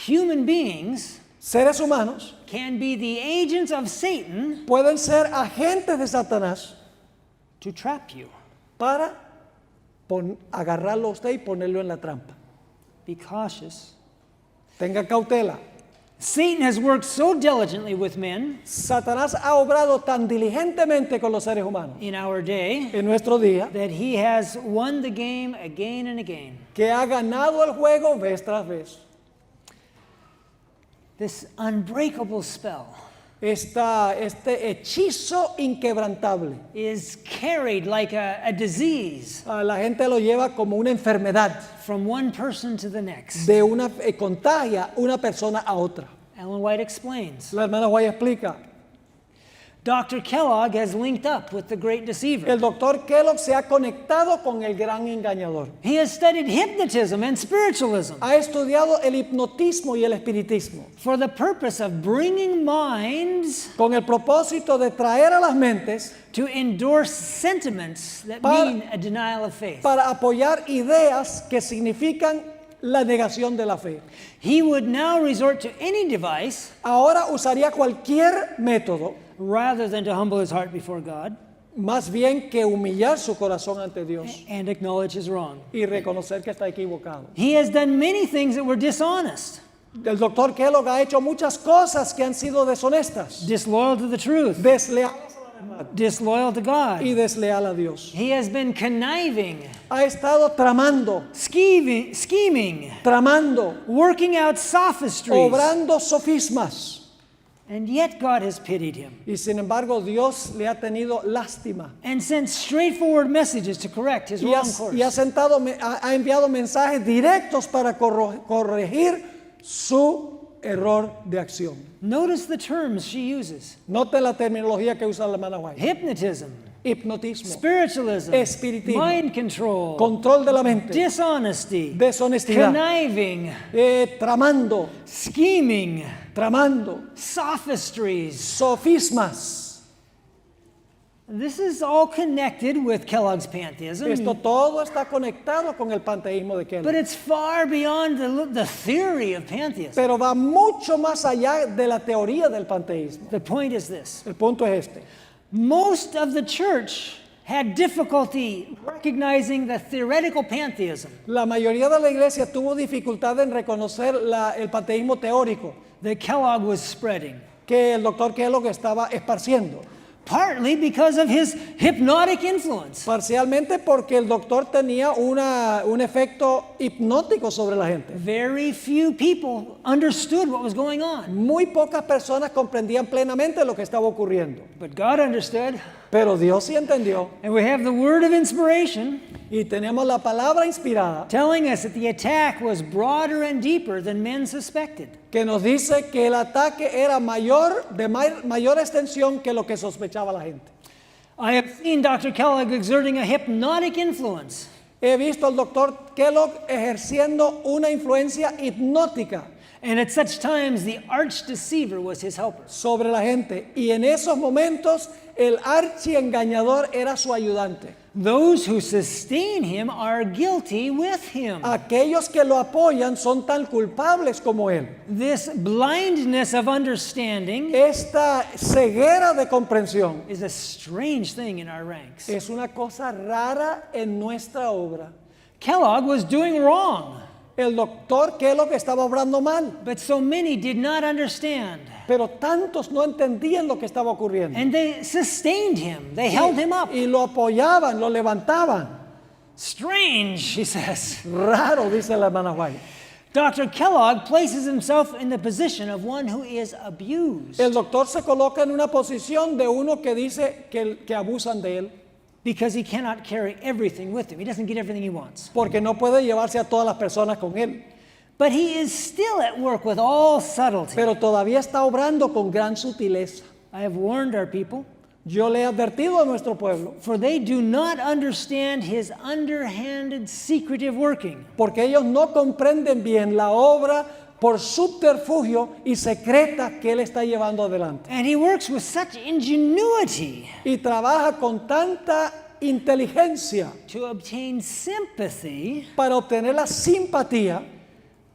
Human beings Seres humanos can be the agents of Satan pueden ser agentes de Satanás to trap you. para agarrarlo a usted y ponerlo en la trampa. Be cautious. Tenga cautela. Satan has worked so diligently with men Satanás ha obrado tan diligentemente con los seres humanos in our day en nuestro día that he has won the game again and again. que ha ganado el juego vez tras vez. This unbreakable spell Este hechizo inquebrantable. is carried like a disease La gente lo lleva como una enfermedad, from one person to the next. contagia una persona a otra. Ellen White explains. La hermana White explica. Dr. Kellogg has linked up with the great deceiver. El doctor Kellogg se ha conectado con el gran engañador. He has studied hypnotism and spiritualism Ha estudiado el hipnotismo y el espiritismo for the purpose of bringing minds con el propósito de traer a las mentes to endorse sentiments that Para- mean a denial of faith. para apoyar ideas que significan la negación de la fe. He would now resort to any device Ahora usaría cualquier método, rather than to humble his heart before God más bien que humillar su corazón ante Dios and acknowledge his wrong. y reconocer que está equivocado. He has done many things that were dishonest, El doctor Kellogg ha hecho muchas cosas que han sido deshonestas, disloyal to the truth, desleales a la disloyal to God. y desleal a Dios. He has been conniving, Ha estado tramando, scheming, tramando, working out sophistries. obrando sofismas. And yet God has pitied him Y sin embargo, Dios le ha tenido lástima. and sent straightforward messages to correct his Y wrong ha enviado mensajes directos para corregir su error de acción. Notice the terms she uses: Note la terminología que usa la hermana White. hypnotism, Hipnotismo, spiritualism, Espiritismo, mind control, control de la mente, dishonesty, deshonestidad, conniving, tramando, scheming, tramando, sophistries. sofismas. This is all connected with Kellogg's pantheism, Esto todo está conectado con el panteísmo de but Kellogg. it's far beyond the theory of pantheism. Pero va mucho más allá de la teoría del panteísmo. The point is this: El punto es este. most of the church had difficulty recognizing the theoretical pantheism La mayoría de la iglesia tuvo dificultad en reconocer el panteísmo teórico that Kellogg was spreading, que el doctor Kellogg estaba esparciendo. partly because of his hypnotic influence. Parcialmente porque el doctor tenía un efecto hipnótico sobre la gente. Very few people understood what was going on, Muy pocas personas comprendían plenamente lo que estaba ocurriendo. but God understood. Pero Dios sí entendió. And we have the word of inspiration Y tenemos la palabra inspirada telling us that the attack was broader and deeper than men suspected. que nos dice que el ataque era mayor extensión que lo que sospechaba la gente. I have seen Dr. Kellogg exerting a hypnotic influence He visto al doctor Kellogg ejerciendo una influencia hipnótica and at such times the arch deceiver was his helper. sobre la gente. Y en esos momentos el archiengañador era su ayudante. Those who sustain him are guilty with him. Aquellos que lo apoyan son tan culpables como él. This blindness of understanding Esta ceguera de comprensión is a strange thing in our ranks. es una cosa rara en nuestra obra. Kellogg was doing wrong, El doctor Kellogg estaba obrando mal, but so many did not understand. pero tantos no entendían lo que estaba ocurriendo. And they sustained him. They held him up. Y lo apoyaban, lo levantaban. Strange, she says. Raro, dice la hermana White. Dr. Kellogg places himself in the position of one who is abused El doctor se coloca en una posición de uno que dice que abusan de él, because he cannot carry everything with him. He doesn't get everything he wants. porque no puede llevarse a todas las personas con él. But he is still at work with all subtlety. Pero todavía está obrando con gran sutileza. I have warned our people, Yo le he advertido a nuestro pueblo, for they do not understand his underhanded, secretive working. porque ellos no comprenden bien la obra por subterfugio y secreta que él está llevando adelante. And he works with such ingenuity Y trabaja con tanta inteligencia to obtain sympathy para obtener la simpatía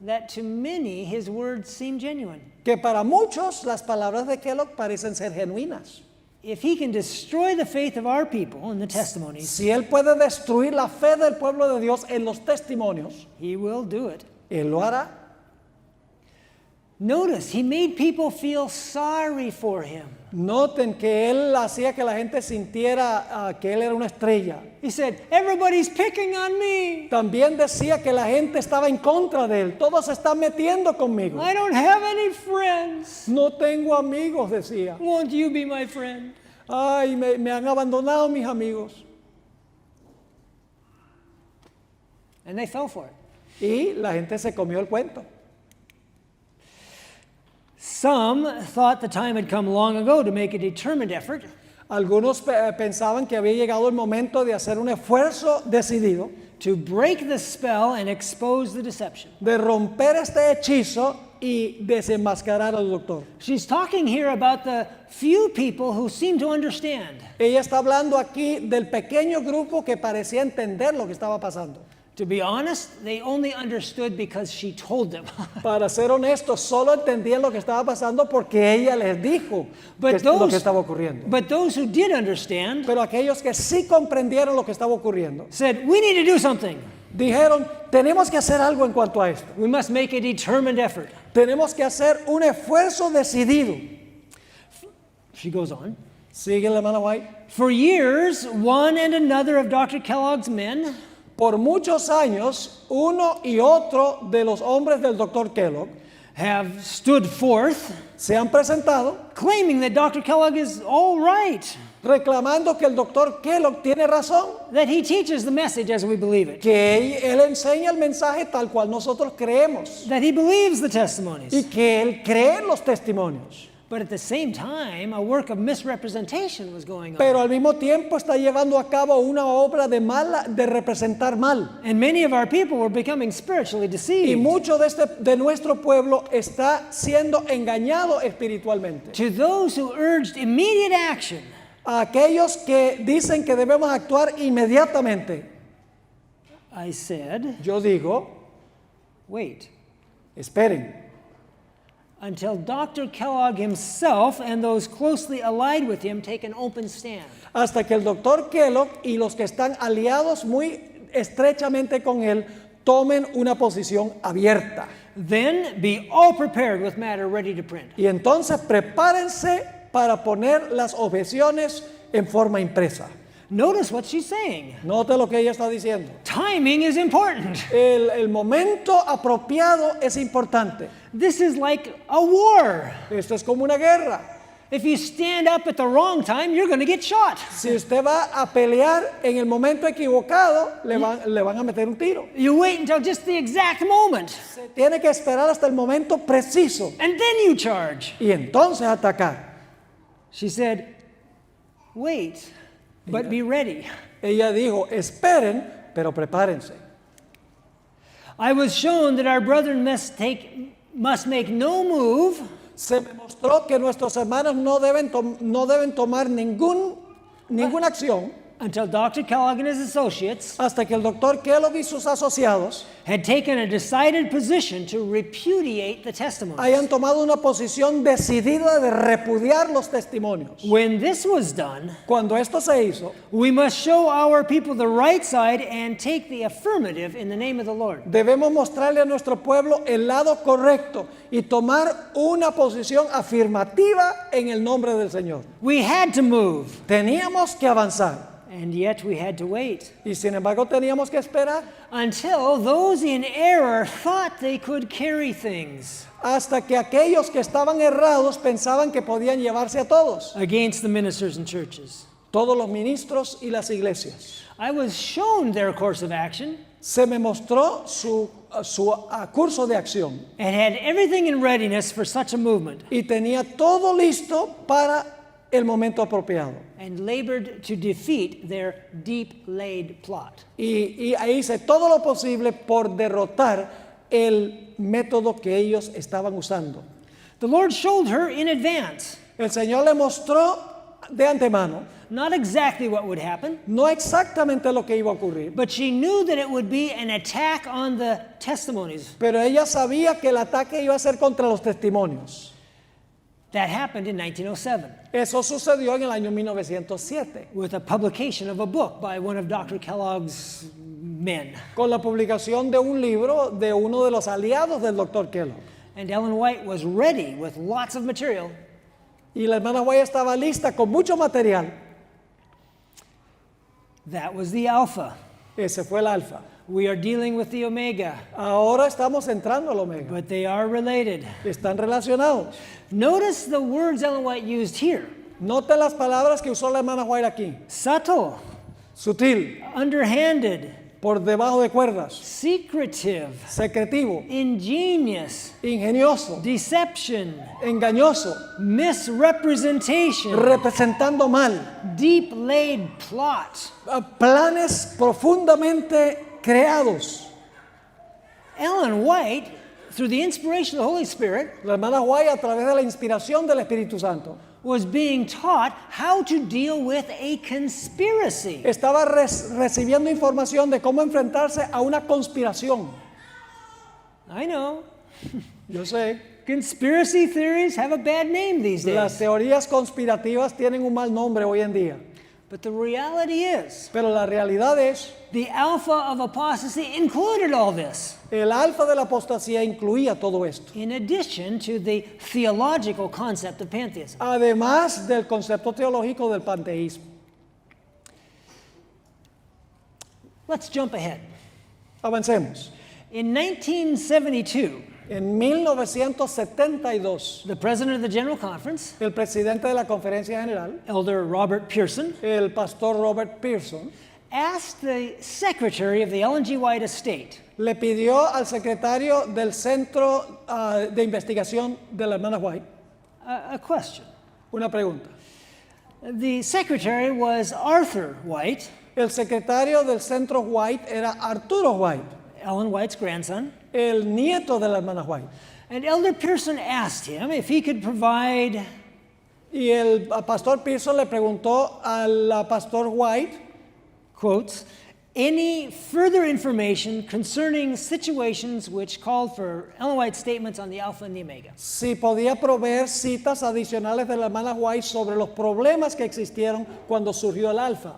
that to many his words seem genuine. que para muchos las palabras de Kellogg parecen ser genuinas. If he can destroy the faith of our people in the testimonies, Si él puede destruir la fe del pueblo de Dios en los testimonios, he will do it. él lo hará. Notice, he made people feel sorry for him. Noten que él hacía que la gente sintiera que él era una estrella. He said, everybody's picking on me. También decía que la gente estaba en contra de él. Todos se están metiendo conmigo. I don't have any friends. No tengo amigos, decía. Won't you be my friend? Ay, me han abandonado mis amigos. And they fell for it. Y la gente se comió el cuento. Some thought the time had come long ago to make a determined effort Algunos pensaban que había llegado el momento de hacer un esfuerzo decidido to break the spell and expose the deception. de romper este hechizo y desenmascarar al doctor. She's talking here about the few people who seem to understand. Ella está hablando aquí del pequeño grupo que parecía entender lo que estaba pasando. To be honest, they only understood because she told them. Para ser honestos, solo entendían lo que estaba pasando porque ella les dijo lo que estaba ocurriendo. But those who did understand Pero aquellos que sí comprendieron lo que estaba ocurriendo, said, we need to do something. dijeron, tenemos que hacer algo en cuanto a esto. We must make a determined effort. Tenemos que hacer un esfuerzo decidido. She goes on. Sigue la hermana White. For years, one and another of Dr. Kellogg's men Por muchos años, uno y otro de los hombres del doctor Kellogg have stood forth se han presentado claiming that Dr. Kellogg is all right, reclamando que el doctor Kellogg tiene razón, that he teaches the message as we believe it, que él enseña el mensaje tal cual nosotros creemos that he believes the testimonies. y que él cree en los testimonios. But at the same time, a work of misrepresentation was going on. Pero al mismo tiempo está llevando a cabo una obra de representar mal. And many of our people were becoming spiritually Y deceived. mucho de nuestro pueblo está siendo engañado espiritualmente. To those who urged immediate action, A aquellos que dicen que debemos actuar inmediatamente, I said, yo digo, wait esperen, until Dr. Kellogg himself and those closely allied with him take an open stand. hasta que el doctor Kellogg y los que están aliados muy estrechamente con él tomen una posición abierta. Then be all prepared with matter ready to print. Y entonces prepárense para poner las objeciones en forma impresa. Notice what she's saying. Note lo que ella está diciendo. Timing is important. El momento apropiado es importante. This is like a war. Esto es como una guerra. If you stand up at the wrong time, you're going to get shot. Si usted va a pelear en el momento equivocado, le van a meter un tiro. You wait until just the exact moment, Se tiene que esperar hasta el momento preciso and then you charge. y entonces atacar. She said, wait, but be ready. Ella dijo, esperen, pero prepárense. I was shown that our brethren must make no move Se me mostró que nuestros hermanos no deben tomar ninguna acción until Dr. Kellogg and his associates hasta que el doctor Kellogg y sus asociados had taken a decided position to repudiate the testimony. hayan tomado una posición decidida de repudiar los testimonios. When this was done, Cuando esto se hizo, we must show our people the right side and take the affirmative in the name of the Lord. debemos mostrarle a nuestro pueblo el lado correcto y tomar una posición afirmativa en el nombre del Señor. We had to move, Teníamos que avanzar and yet we had to wait y sin embargo teníamos que esperar until those in error thought they could carry things hasta que aquellos que estaban errados pensaban que podían llevarse a todos, against the ministers and churches. todos los ministros y las iglesias. I was shown their course of action. Se me mostró su curso de acción It had everything in readiness for such a movement y tenía todo listo para el momento apropiado. and labored to defeat their deep-laid plot. Y hice todo lo posible por derrotar el método que ellos estaban usando. The Lord showed her in advance, El Señor le mostró de antemano, not exactly what would happen, no exactamente lo que iba a ocurrir, but she knew that it would be an attack on the testimonies. pero ella sabía que el ataque iba a ser contra los testimonios. That happened in 1907 Eso sucedió en el año 1907, with a publication of a book by one of Dr. Kellogg's men. con la publicación de un libro de uno de los aliados del Dr. Kellogg. And Ellen White was ready with lots of material. Y la hermana White estaba lista con mucho material. That was the alpha. Ese fue el alfa. We are dealing with the omega, Ahora estamos entrando al omega. but they are related. Están relacionados. Notice the words Ellen White used here. Noten las palabras que usó la hermana White aquí. Subtle, Sutil, underhanded, por debajo de cuerdas, secretive, secretivo, ingenious, ingenioso, deception, engañoso, misrepresentation, representando mal, deep-laid plot. planes profundamente creados. Ellen White, through the inspiration of the Holy Spirit, La hermana White, a través de la inspiración del Espíritu Santo, was being taught how to deal with a conspiracy. estaba recibiendo información de cómo enfrentarse a una conspiración. I know. Yo sé, Conspiracy theories have a bad name these las days. teorías conspirativas tienen un mal nombre hoy en día. But the reality is, Pero la realidad es, the alpha of apostasy included all this, el alfa de la apostasía incluía todo esto. in addition to the theological concept of pantheism. Además del concepto teológico del panteísmo. Let's jump ahead. Avancemos. In 1972, En 1972, the president of the General Conference, el presidente de la Conferencia General, Elder Robert Pearson, el pastor Robert Pearson, asked the secretary of the Ellen G. White estate le pidió al secretario del Centro de Investigación de la Hermana White a question. una pregunta. The secretary was Arthur White, El secretario del Centro White era Arturo White, Ellen White's grandson, el nieto de la Hermana White. and Elder Pearson asked him if he could provide Y el pastor Pearson le preguntó al pastor White, quotes, any further information concerning situations which called for Ellen White's statements on the Alpha and the Omega. si podía proveer citas adicionales de la Hermana White sobre los problemas que existieron cuando surgió el alfa.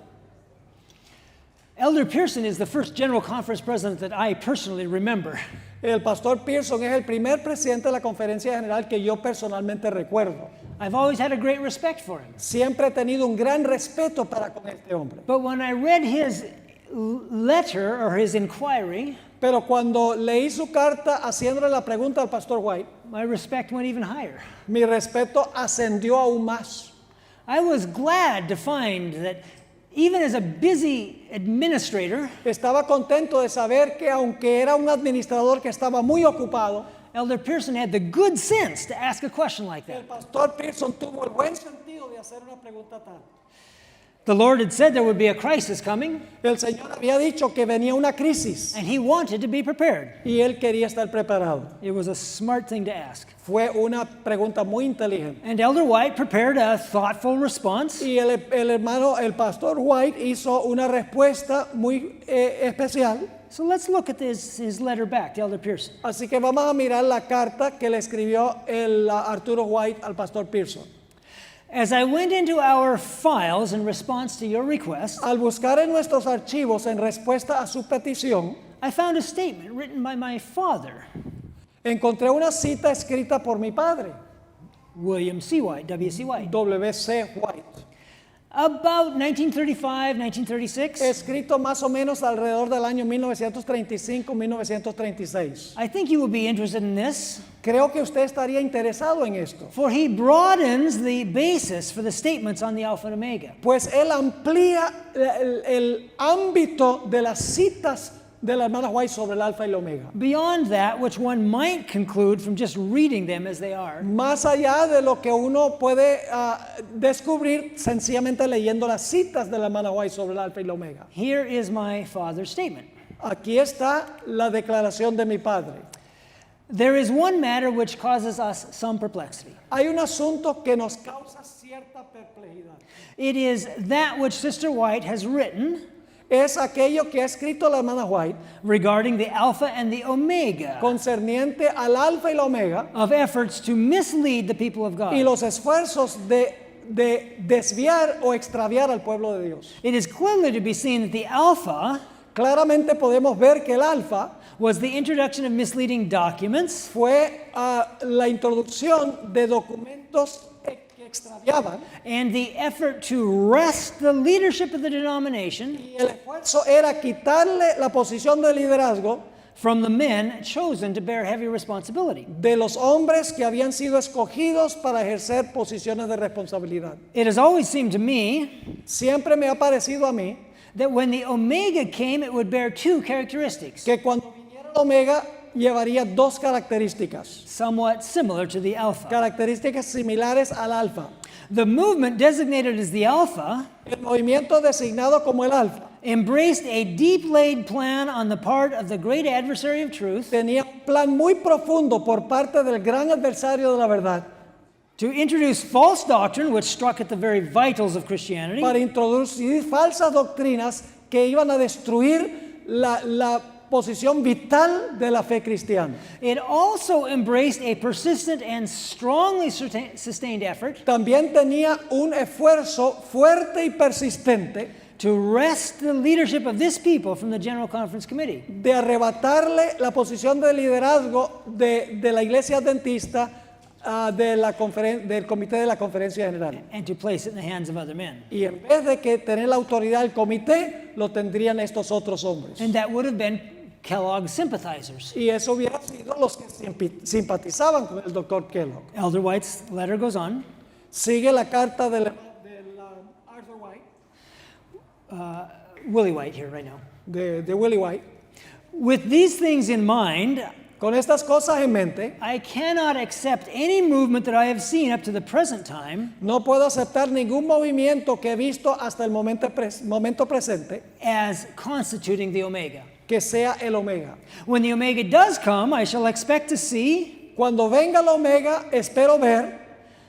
Elder Pearson is the first General Conference president that I personally remember. El pastor Pearson es el primer presidente de la Conferencia General que yo personalmente recuerdo. I've always had a great respect for him. Siempre he tenido un gran respeto para con este hombre. But when I read his letter or his inquiry, Pero cuando leí su carta haciéndole la pregunta al pastor White, my respect went even higher. mi respeto ascendió aún más. I was glad to find that even as a busy administrator, Estaba contento de saber que aunque era un administrador que estaba muy ocupado, Elder Pearson had the good sense to ask a question like el that. pastor Pearson tuvo el buen sentido de hacer una pregunta tal. The Lord had said there would be a crisis coming, El Señor había dicho que venía una crisis and he wanted to be prepared. y él quería estar preparado. It was a smart thing to ask. Fue una pregunta muy inteligente. And Elder White prepared a thoughtful response. Y el pastor White hizo una respuesta muy especial. So let's look at his letter back to Elder Pearson. Así que vamos a mirar la carta que le escribió el Arturo White al pastor Pearson. As I went into our files in response to your request, Al buscar en nuestros archivos en respuesta a su petición, I found a statement written by my father, encontré una cita escrita por mi padre, William C. White, W.C. White, W.C. White, about 1935, 1936. escrito más o menos alrededor del año 1935-1936. I think you will be interested in this, Creo que usted estaría interesado en esto, for he broadens the basis for the statements on the Alpha and Omega. pues él amplía el ámbito de las citas de la hermana White sobre el alfa y el omega. Beyond that, which one might conclude from just reading them as they are, Más allá de lo que uno puede descubrir sencillamente leyendo las citas de la hermana White sobre el alfa y el omega. here is my father's statement. Aquí está la declaración de mi padre. There is one matter which causes us some perplexity. Hay un asunto que nos causa cierta perplejidad. It is that which Sister White has written Es aquello que ha escrito la hermana White regarding the Alpha and the Omega concerniente al alfa y la omega of efforts to mislead the people of y God. los esfuerzos de desviar o extraviar al pueblo de Dios. It is clearly to be seen that the Alpha Claramente podemos ver que el alfa was the introduction of misleading documents fue la introducción de documentos que extraviaban and the effort to wrest the leadership of the denomination y el esfuerzo era quitarle la posición de liderazgo from the men chosen to bear heavy responsibility. de los hombres que habían sido escogidos para ejercer posiciones de responsabilidad. It has always seemed to me Siempre me ha parecido a mí that when the Omega came, it would bear two characteristics, que cuando viniera el omega llevaría dos características, somewhat similar to the Alpha. características similares al alfa. The movement designated as the Alpha El movimiento designado como el alfa embraced a deep-laid plan on the part of the great adversary of truth tenía un plan muy profundo por parte del gran adversario de la verdad to introduce false doctrine which struck at the very vitals of Christianity para introducir falsas doctrinas que iban a destruir la posición vital de la fe cristiana. It also embraced a persistent and strongly sustained effort También tenía un esfuerzo fuerte y persistente to wrest the leadership of this people from the General Conference Committee de arrebatarle la posición de liderazgo de la iglesia adventista del comité de la conferencia general. and to place it in the hands of other men. Y en vez de que tener la autoridad del comité, lo tendrían estos otros hombres. And that would have been Kellogg's sympathizers. Y eso hubiera sido los que simpatizaban con el doctor Kellogg. Elder White's letter goes on. Sigue la carta del Arthur White, Willie White here right now. de Willie White. With these things in mind, Con estas cosas en mente, I cannot accept any movement that I have seen up to the present time no puedo aceptar ningún movimiento que he visto hasta el momento presente as constituting the Omega. que sea el Omega. When the Omega does come, I shall expect to see Cuando venga el Omega, espero ver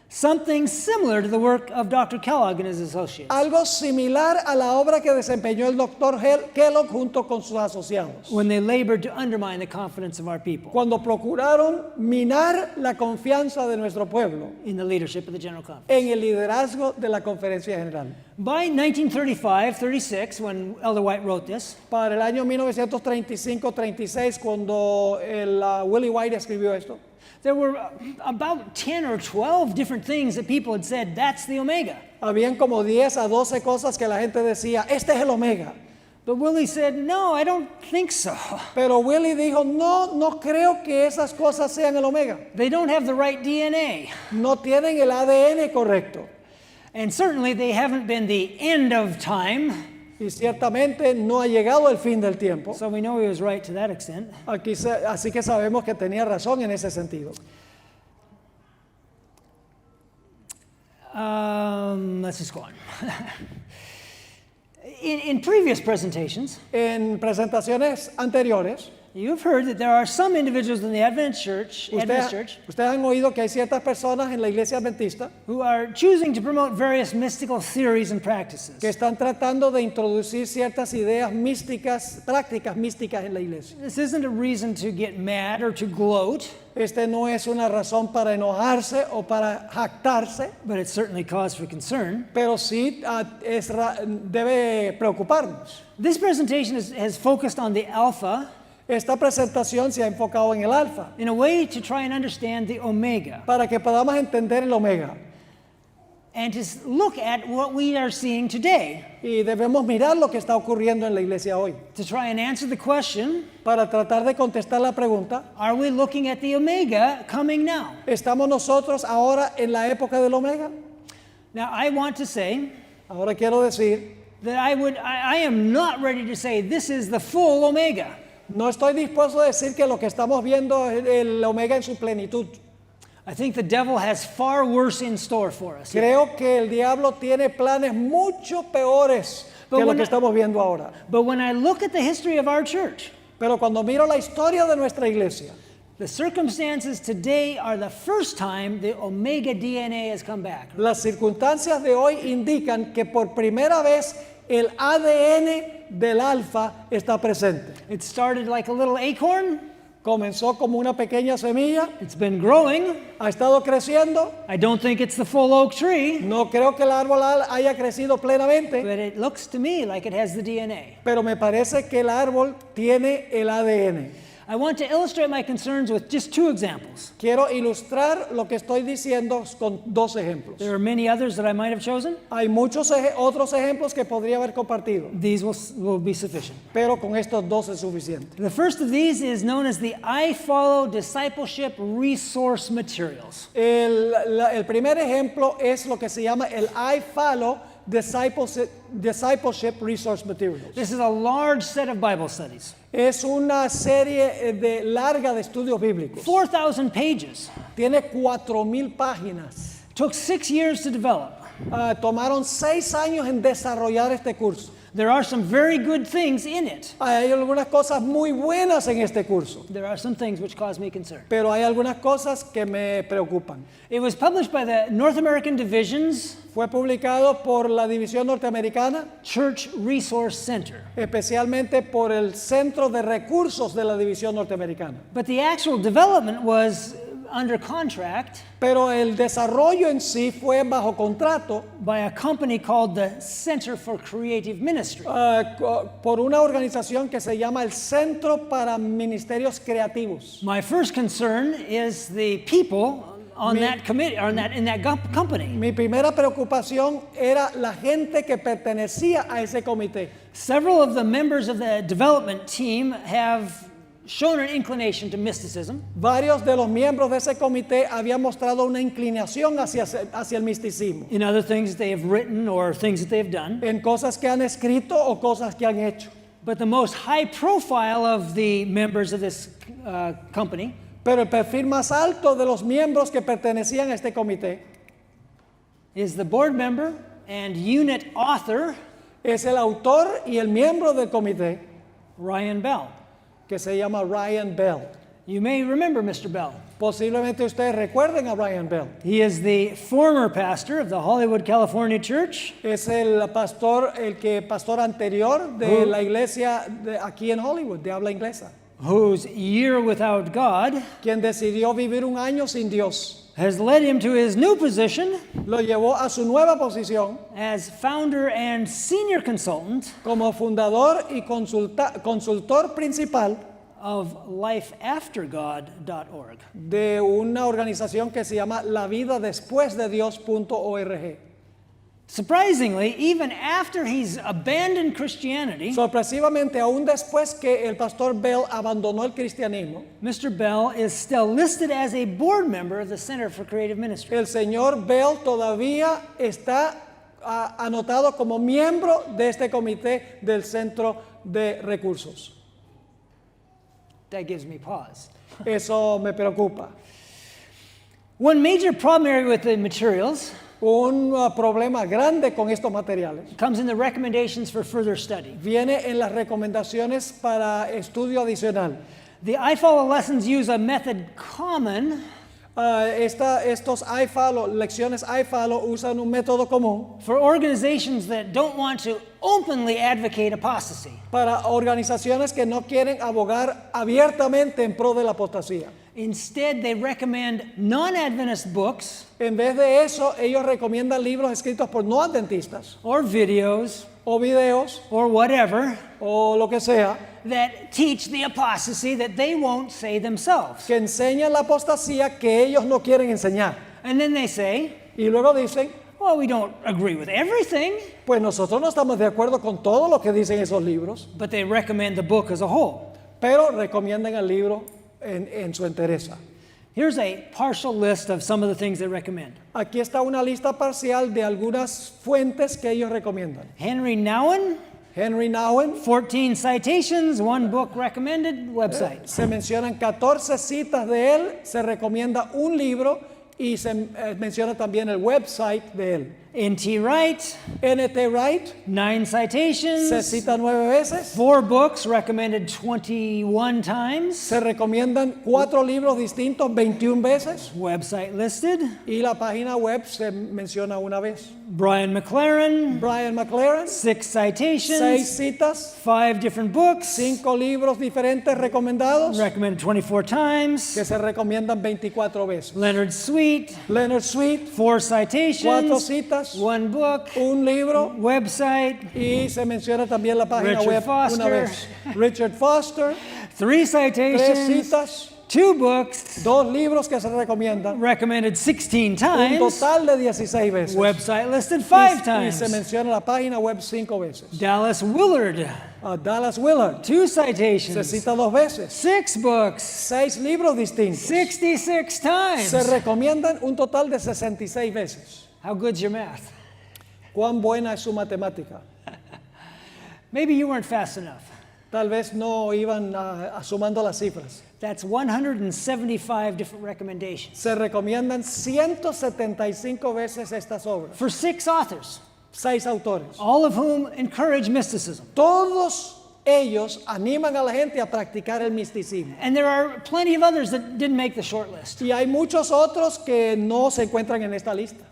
something similar to the work of Dr. Kellogg and his associates. algo similar a la obra que desempeñó el doctor Kellogg junto con sus asociados, When they labored to undermine the confidence of our people cuando procuraron minar la confianza de nuestro pueblo in the leadership of the General Conference. en el liderazgo de la conferencia general. By 1935-36, when Elder White wrote this, Para el año 1935-36, cuando Willie White escribió esto, there were about 10 or 12 different things that people had said, that's the Omega. habían como 10 a 12 cosas que la gente decía, este es el Omega. But Willie said, no, I don't think so. Pero Willie dijo, no creo que esas cosas sean el Omega. They don't have the right DNA. No tienen el ADN correcto. And certainly they haven't been the end of time. Y ciertamente no ha llegado el fin del tiempo. So we know he was right to that extent. Así que sabemos que tenía razón en ese sentido. Let's just go on. In previous presentations, En presentaciones anteriores, you've heard that there are some individuals in the Adventist Church, ustedes han oído que hay ciertas personas en la iglesia adventista who are choosing to promote various mystical theories and practices. que están tratando de introducir ciertas ideas místicas, prácticas místicas en la iglesia. This isn't a reason to get mad or to gloat, Este no es una razón para enojarse o para jactarse, but it's certainly cause for concern. pero sí debe preocuparnos. This presentation has focused on the Alpha Esta presentación se ha enfocado en el alfa, in a way to try and understand the Omega para que podamos entender el omega. and to look at what we are seeing today, Y debemos mirar lo que está ocurriendo en la iglesia hoy, to try and answer the question, para tratar de contestar la pregunta, are we looking at the Omega coming now? ¿estamos nosotros ahora en la época del omega? Now, I want to say Ahora quiero decir, that I am not ready to say this is the full Omega. no estoy dispuesto a decir que lo que estamos viendo es el omega en su plenitud. I think the devil has far worse in store for us. Creo que el diablo tiene planes mucho peores que lo que estamos viendo ahora. But when I look at the history of our church, Pero cuando miro la historia de nuestra iglesia, the circumstances today are the first time the Omega DNA has come back. las circunstancias de hoy indican que por primera vez el ADN del alfa está presente. It started like a little acorn. Comenzó como una pequeña semilla, It's been growing. ha estado creciendo. I don't think it's the full oak tree, No creo que el árbol haya crecido plenamente, but it looks to me like it has the DNA. pero me parece que el árbol tiene el ADN. I want to illustrate my concerns with just two examples. Quiero ilustrar lo que estoy diciendo con dos ejemplos. There are many others that I might have chosen. Hay muchos otros ejemplos que podría haber compartido, These will be sufficient. pero con estos dos es suficiente. The first of these is known as the I Follow Discipleship Resource Materials. El primer ejemplo es lo que se llama el I Follow Discipleship Resource Materials. This is a large set of Bible studies. Es una serie larga de estudios bíblicos. 4,000 pages. Tiene 4,000 páginas. Took 6 years to develop. Tomaron 6 años en desarrollar este curso. There are some very good things in it. Hay algunas cosas muy buenas en este curso, There are some things which cause me concern. pero hay algunas cosas que me preocupan. It was published by the North American Division's Fue publicado por la División Norteamericana, Church Resource Center. especialmente por el Centro de Recursos de la División Norteamericana. But the actual development was under contract Pero el desarrollo en sí fue bajo contrato by a company called the Center for Creative Ministry. por una organización que se llama el Centro para Ministerios Creativos. My first concern is the people on Mi- that committee, or in that company. Mi primera preocupación era la gente que pertenecía a ese comité. Several of the members of the development team have shown an inclination to mysticism. Varios de los miembros de ese comité habían mostrado una inclinación hacia el misticismo, In other things they have written or things that they have done. en cosas que han escrito o cosas que han hecho. But the most high profile of the members of this company Pero el perfil más alto de los miembros que pertenecían a este comité is the board member and unit author, es el autor y el miembro del comité, Ryan Bell. que se llama Ryan Bell. You may remember Mr. Bell. Posiblemente ustedes recuerden a Ryan Bell. He is the former pastor of the Hollywood, California church, Es el pastor anterior de la iglesia aquí en Hollywood, de habla inglesa, whose year without God quien decidió vivir un año sin Dios. has led him to his new position Lo llevó a su nueva posición as founder and senior consultant como fundador y consultor principal of lifeaftergod.org. de una organización que se llama lavidadespuesdedios.org. Surprisingly, even after he's abandoned Christianity, Sorpresivamente, aún después que el pastor Bell abandonó el cristianismo, Mr. Bell is still listed as a board member of the Center for Creative Ministry. el señor Bell todavía está anotado como miembro de este comité del Centro de Recursos. That gives me pause. Eso me preocupa. One major problem area with the materials Un problema grande con estos materiales comes in the recommendations for further study. viene en las recomendaciones para estudio adicional. The iFollow lessons use a method common Estos iFollow, lecciones iFollow usan un método común for organizations that don't want to openly advocate apostasy. para organizaciones que no quieren abogar abiertamente en pro de la apostasía. Instead, they recommend non-Adventist books En vez de eso, ellos recomiendan libros escritos por no adventistas or videos o videos or whatever o lo que sea that teach the apostasy that they won't say themselves. que enseñan la apostasía que ellos no quieren enseñar. And then they say, Y luego dicen, well, we don't agree with everything, pues nosotros no estamos de acuerdo con todo lo que dicen esos libros, but they recommend the book as a whole. pero recomiendan el libro en su entereza. Here's a partial list of some of the things they recommend. Aquí está una lista parcial de algunas fuentes que ellos recomiendan. Henry Nouwen, Henry Nouwen, 14 citations, one book recommended, website. se mencionan 14 citas de él, se recomienda un libro y se menciona también el website de él. N.T. Wright, N.T. Wright 9 se citations, cita 9 veces. 4 books recommended 21 times, Se recomiendan 4 libros distintos 21 veces website listed. y la página web se menciona una vez. Brian McLaren, Brian McLaren, 6 6 citations, citas, 5 different books, 5 libros diferentes recomendados recommended 24 times. que se recomiendan 24 veces. Leonard Sweet, Leonard Sweet, 4 4 citations, citas, 1 book, un libro website, y se menciona también la página Richard web Foster. una vez. Richard Foster, 3 3 citations, citas, 2 books, 2 libros que se recomiendan, recommended 16 un times, total de 16 veces. website listed 5 Y se times. menciona la página web 5 veces. Dallas Willard, Dallas Willard 2 se citations, cita 2 veces. 6 books, 6 libros distintos. 66 Se times. recomiendan un total de 66 veces. How good's your math? ¿Cuán buena es su matemática? Maybe you weren't fast enough. Tal vez no iban sumando las cifras. That's 175 different recommendations Se recomiendan 175 veces estas obras. for 6 authors, 6 autores. all of whom encourage mysticism. Todos ellos animan a la gente a practicar el misticismo. And there are plenty of others that didn't make the short list. Y hay muchos otros que no se encuentran en esta lista.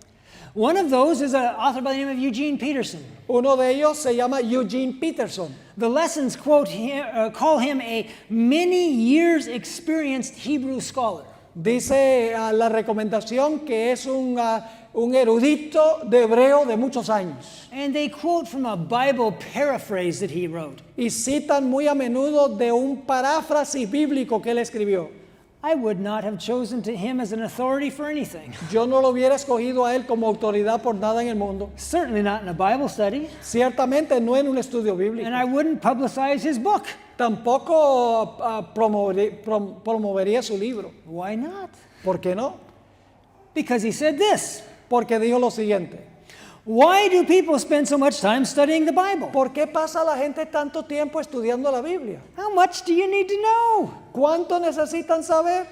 One of those is an author by the name of Eugene Peterson. Uno de ellos se llama Eugene Peterson. The lessons call him a many years experienced Hebrew scholar. Dice la recomendación que es un erudito de hebreo de muchos años. And they quote from a Bible paraphrase that he wrote. Y citan muy a menudo de un paráfrasis bíblico que él escribió. I would not have chosen him as an authority for anything. Yo no lo hubiera escogido a él como autoridad por nada en el mundo. Certainly not in a Bible study. Ciertamente no en un estudio bíblico. And I wouldn't publicize his book. Tampoco promovería su libro. Why not? ¿Por qué no? Because he said this. Porque dijo lo siguiente. Why do people spend so much time studying the Bible? ¿Por qué pasa la gente tanto tiempo estudiando la Biblia? How much do you need to know? ¿Cuánto necesitan saber?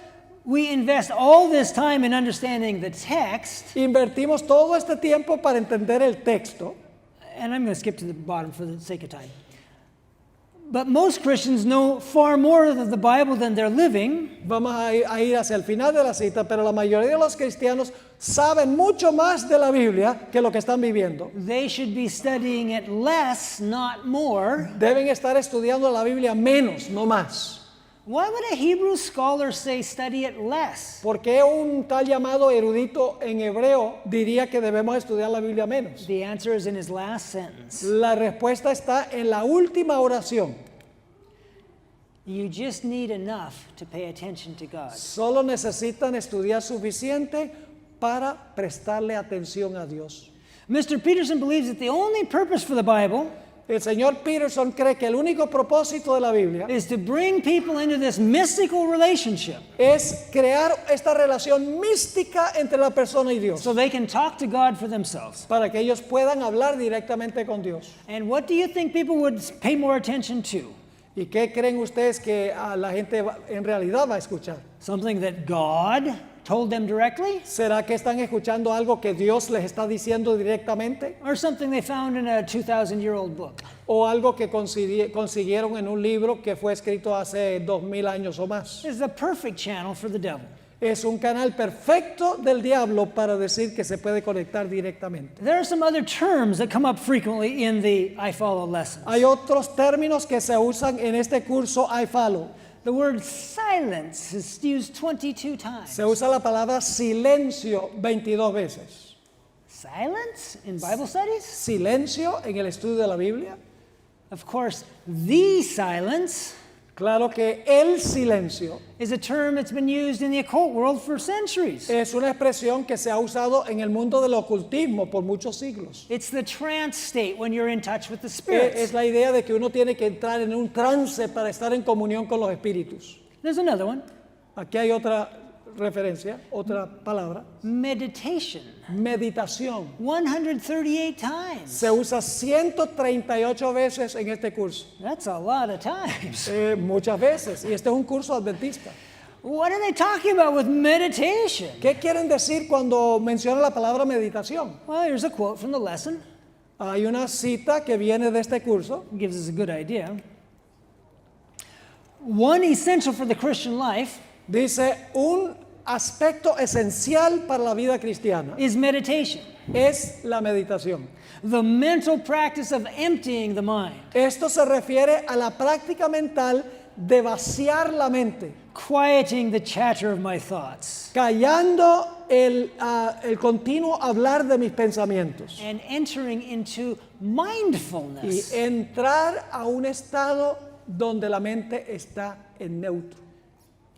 We invest all this time in understanding the text, Invertimos todo este tiempo para entender el texto. and I'm going to skip to the bottom for the sake of time. But most Christians know far more of the Bible than they're living. Vamos a ir hacia el final de la cita, pero la mayoría de los cristianos saben mucho más de la Biblia que lo que están viviendo. They should be studying it less, not more. Deben estar estudiando la Biblia menos, no más. Why would a Hebrew scholar say study it less? ¿Por qué un tal llamado erudito en hebreo diría que debemos estudiar la Biblia menos? The answer is in his last sentence. La respuesta está en la última oración. You just need enough to pay attention to God. Solo necesitan estudiar suficiente para prestarle atención a Dios. Mr. Peterson believes that the only purpose for the Bible El señor Peterson cree que el único propósito de la Biblia is to bring people into this mystical relationship es crear esta relación mística entre la persona y Dios, so they can talk to God for themselves. para que ellos puedan hablar directamente con Dios. And what do you think people would pay more attention to? ¿Y qué creen ustedes que la gente en realidad va a escuchar? Something that God told them directly? ¿Será que están escuchando algo que Dios les está diciendo directamente? Or something they found in a 2,000-year-old book? ¿O algo que consiguieron en un libro que fue escrito hace 2000 años o más? It's the perfect channel for the devil. Es un canal perfecto del diablo para decir que se puede conectar directamente. There are some other terms that come up frequently in the I Follow lessons. Hay otros términos que se usan en este curso I Follow. The word silence is used 22 times. Se usa la palabra silencio 22 veces. Silence in Bible studies? Silencio en el estudio de la Biblia. Of course, the silence Claro que el silencio is a term that's been used in the occult world for centuries. es una expresión que se ha usado en el mundo del ocultismo por muchos siglos. It's the trance state when you're in touch with the Es spirits. la idea de que uno tiene que entrar en un trance para estar en comunión con los espíritus. There's another one, Aquí hay otra referencia, otra palabra. meditation, Meditación. 138 times. Se usa 138 veces en este curso. That's a lot of times. Muchas veces. Y este es un curso adventista. What are they talking about with meditation? ¿Qué quieren decir cuando menciona la palabra meditación? Well, here's a quote from the lesson. Hay una cita que viene de este curso. It gives us a good idea. One essential for the Christian life Dice, un aspecto esencial para la vida cristiana is meditation, es la meditación. the mental practice of emptying the mind, Esto se refiere a la práctica mental de vaciar la mente, quieting the chatter of my thoughts, callando el continuo hablar de mis pensamientos and entering into y mindfulness. entrar a un estado donde la mente está en neutro.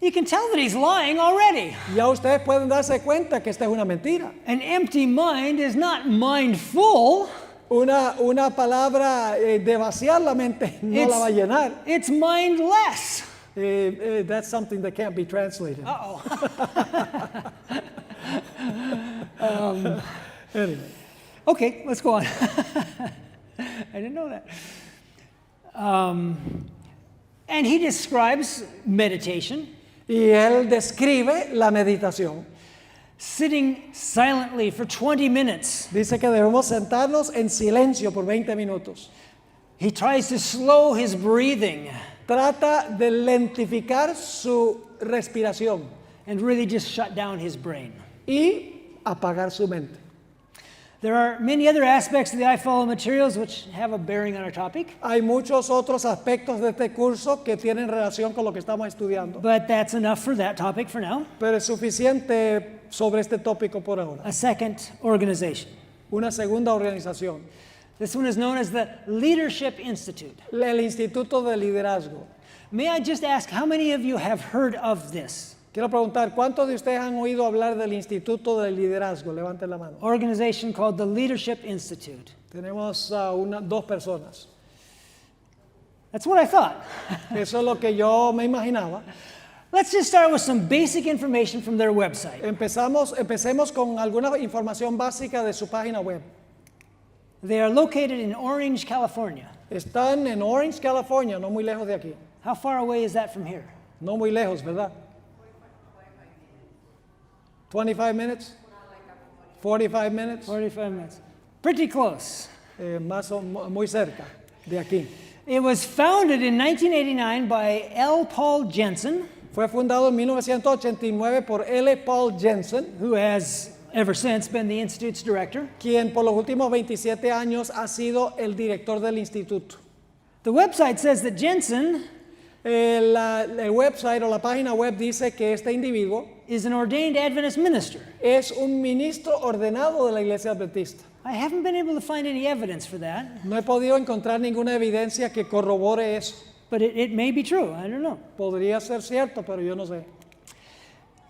You can tell that he's lying already. Ya ustedes pueden darse cuenta que esta es una mentira. An empty mind is not mindful, Una palabra de vaciar la mente no la va a llenar. it's mindless. That's something that can't be translated. Uh-oh. Anyway. Okay, let's go on. I didn't know that. And he describes meditation, Y él describe la meditación. sitting silently for 20 minutes. Dice que debemos sentarnos en silencio por 20 minutos. He tries to slow his breathing Trata de lentificar su respiración and really just shut down his brain. y apagar su mente. There are many other aspects of the I Follow materials which have a bearing on our topic, Hay muchos otros aspectos de este curso que tienen relación con lo que estamos estudiando, but that's enough for that topic for now. pero es suficiente sobre este tópico por ahora. A second organization. Una segunda organización, This one is known as the Leadership Institute. el Instituto de Liderazgo. May I just ask how many of you have heard of this Quiero preguntar, ¿cuántos de ustedes han oído hablar del Instituto de Liderazgo? Levanten la mano. organization called the Leadership Institute? Tenemos dos personas. That's what I thought. Eso es lo que yo me imaginaba. Let's just start with some basic information from their website. Empecemos con alguna información básica de su página web. They are located in Orange, California. Están en Orange, California, no muy lejos de aquí. How far away is that from here? No muy lejos, ¿verdad? 25 minutes? 45 minutes? 45 minutes. Pretty close. Muy cerca de aquí. It was founded in 1989 by L. Paul Jensen, Fue fundado en 1989 por L. Paul Jensen, who has ever since been the Institute's director. quien por los últimos 27 años ha sido el director del instituto. The website says that Jensen El website o la página web dice que este individuo is an ordained Adventist minister. es un ministro ordenado de la Iglesia Adventista. I haven't been able to find any evidence for that, No he podido encontrar ninguna evidencia que corrobore eso. but it may be true. I don't know. Podría ser cierto, pero yo no sé.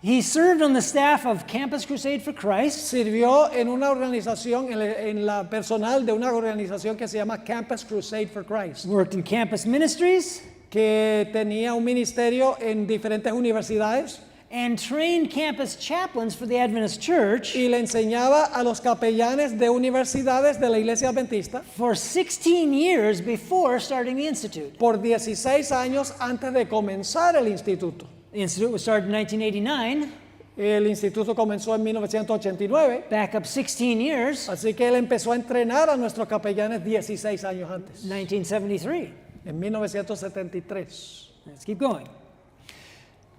He served on the staff of Campus Crusade for Christ, Sirvió en una organización, en la personal de una organización que se llama Campus Crusade for Christ, worked in campus ministries, que tenía un ministerio en diferentes universidades and trained campus chaplains for the Adventist Church y le enseñaba a los capellanes de universidades de la Iglesia Adventista for 16 years before starting the Institute. por 16 años antes de comenzar el instituto. The Institute was started in 1989, El instituto comenzó en 1989, back up 16 years, así que él empezó a entrenar a nuestros capellanes 16 años antes, 1973. en 1973. Let's keep going.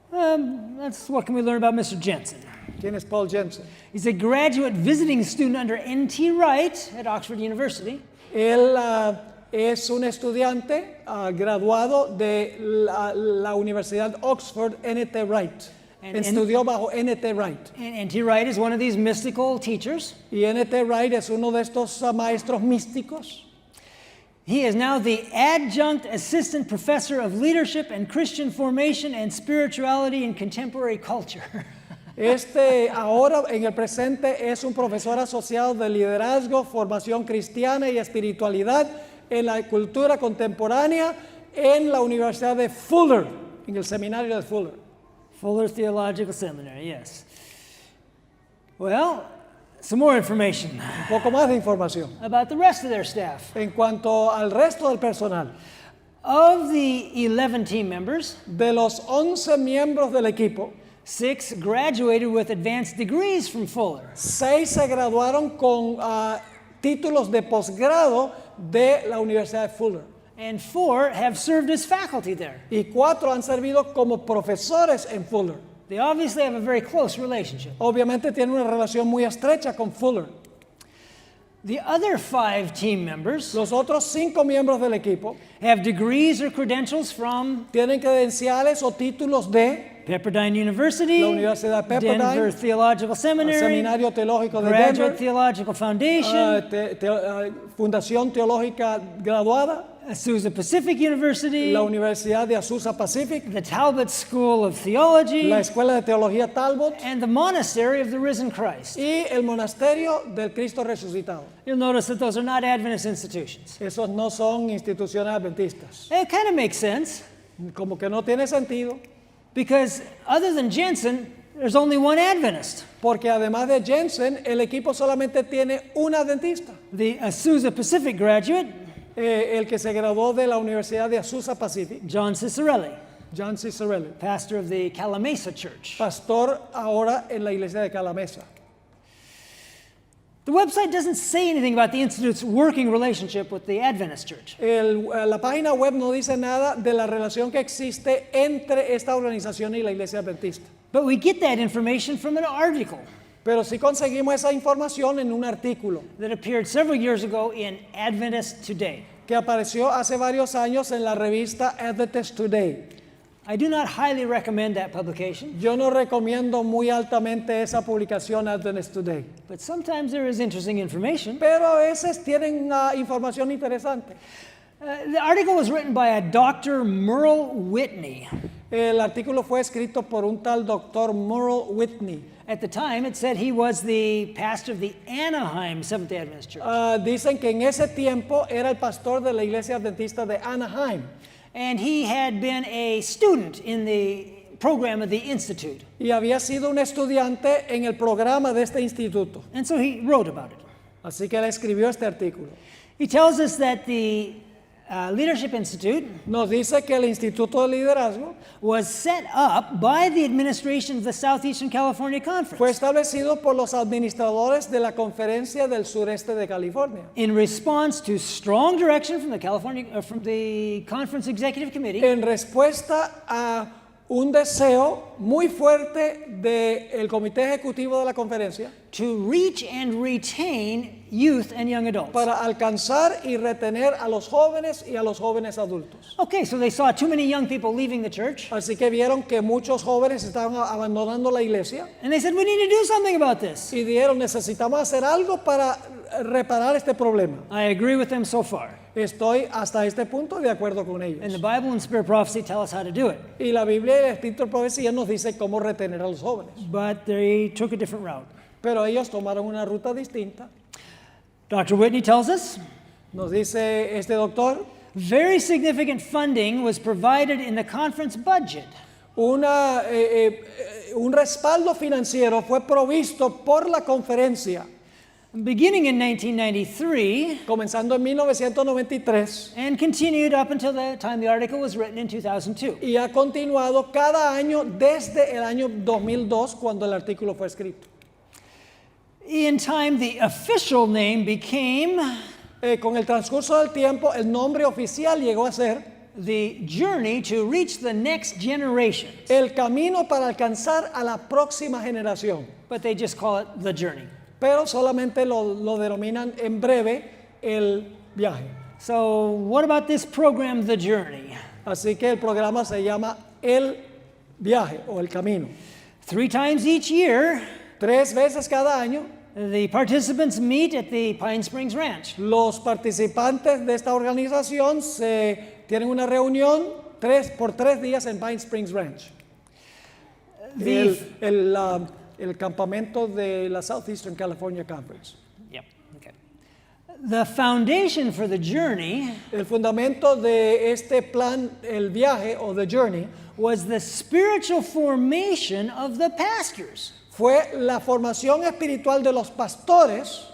What can we learn about Mr. Jensen? ¿Quién es Paul Jensen? He's a graduate visiting student under N.T. Wright at Oxford University. Él es un estudiante graduado de la Universidad Oxford N.T. Wright. Estudió bajo N.T. Wright. And N.T. Wright is one of these mystical teachers. Y N.T. Wright es uno de estos maestros místicos. He is now the adjunct assistant professor of leadership and Christian formation and spirituality in contemporary culture. Ahora en el presente es un profesor asociado de liderazgo, formación cristiana y espiritualidad en la cultura contemporánea en la Universidad de Fuller, en el seminario de Fuller. Fuller Theological Seminary, yes. Well, some more information Un poco más de información. about the rest of their staff. En cuanto al resto del personal, Of the 11 team members, de los 11 miembros del equipo, 6 graduated with advanced degrees from Fuller. 6 se graduaron con títulos de posgrado de la Universidad de Fuller. And 4 have served as faculty there. Y 4 han servido como profesores en Fuller. They obviously have a very close relationship. Obviamente tienen una relación muy estrecha con Fuller. The other 5 team members Los otros 5 miembros del equipo have degrees or credentials from tienen credenciales o títulos de Pepperdine University, la Universidad de Pepperdine, Denver Theological el Seminary, Seminario Teológico de Graduate Denver, Theological Foundation, Fundación Teológica Graduada, Azusa Pacific University, la Universidad de Azusa Pacific, the Talbot School of Theology, la Escuela de Teología Talbot and the Monastery of the Risen Christ. y el Monasterio del Cristo Resucitado. You'll notice that those are not Adventist institutions. Esos no son instituciones adventistas. It kind of makes sense Como que no tiene sentido, because other than Jensen, there's only one Adventist. porque además de Jensen, el equipo solamente tiene un adventista. The Azusa Pacific graduate el que se graduó de la Universidad de Azusa Pacific, John Cicerelli, John Cicerelli, pastor of the Calamasa Church. pastor ahora en la iglesia de Calamasa. The website doesn't say anything about the Institute's working relationship with the Adventist Church. La página web no dice nada de la relación que existe entre esta organización y la iglesia adventista. But we get that information from an article Pero sí conseguimos esa información en un artículo that appeared several years ago in Adventist Today. que apareció hace varios años en la revista Adventist Today. I do not highly recommend that publication, Yo no recomiendo muy altamente esa publicación Adventist Today, but sometimes there is interesting information. pero a veces tienen una información interesante. The article was written by a Dr. Merle Whitney. El artículo fue escrito por un tal doctor Merle Whitney. At the time, it said he was the pastor of the Anaheim Seventh-day Adventist Church. Dicen que en ese tiempo era el pastor de la iglesia adventista de Anaheim And he had been a student in the program of the Institute. y había sido un estudiante en el programa de este instituto. And so he wrote about it. Así que él escribió este artículo. He tells us that the Leadership Institute Nos dice que el Instituto de Liderazgo was set up by the administration of the Southeastern California fue Conference establecido por los administradores de la Conferencia del Sureste de California in response to strong direction from the Conference Executive Committee en respuesta a un deseo muy fuerte del Comité Ejecutivo de la Conferencia to reach and retain youth and young adults. para alcanzar y retener a los jóvenes y a los jóvenes adultos. Okay, so they saw too many young people leaving the church, Así que vieron que muchos jóvenes estaban abandonando la iglesia and they said, we need to do something about this. y dijeron, necesitamos hacer algo para reparar este problema. I agree with them so far. Estoy hasta este punto de acuerdo con And the ellos. Bible and Spirit Prophecy tell us how to do it. Y la Biblia y el Espíritu de Profecía nos dice cómo retener a los jóvenes. But they took a different route. Pero ellos tomaron una ruta distinta. Dr. Whitney tells us, Nos dice este doctor, very significant funding was provided in the conference budget un respaldo financiero fue provisto por la conferencia, beginning in 1993 comenzando en 1993 and continued up until the time the article was written in 2002. y ha continuado cada año desde el año 2002 cuando el artículo fue escrito. In time, the official name became Con el transcurso del tiempo, el nombre oficial llegó a ser the Journey to Reach the Next Generation, el camino para alcanzar a la próxima generación, but they just call it the Journey. pero solamente lo denominan en breve el viaje. So, what about this program, The Journey? Así que el programa se llama El Viaje o El Camino. 3 times each year, 3 veces cada año, the participants meet at the Pine Springs Ranch. los participantes de esta organización tienen una reunión por 3 días en Pine Springs Ranch, el campamento de la Southeastern California Conference. Yep. Okay. The foundation for the journey El fundamento de este plan, el viaje o the journey, was the spiritual formation of the pastors fue la formación espiritual de los pastores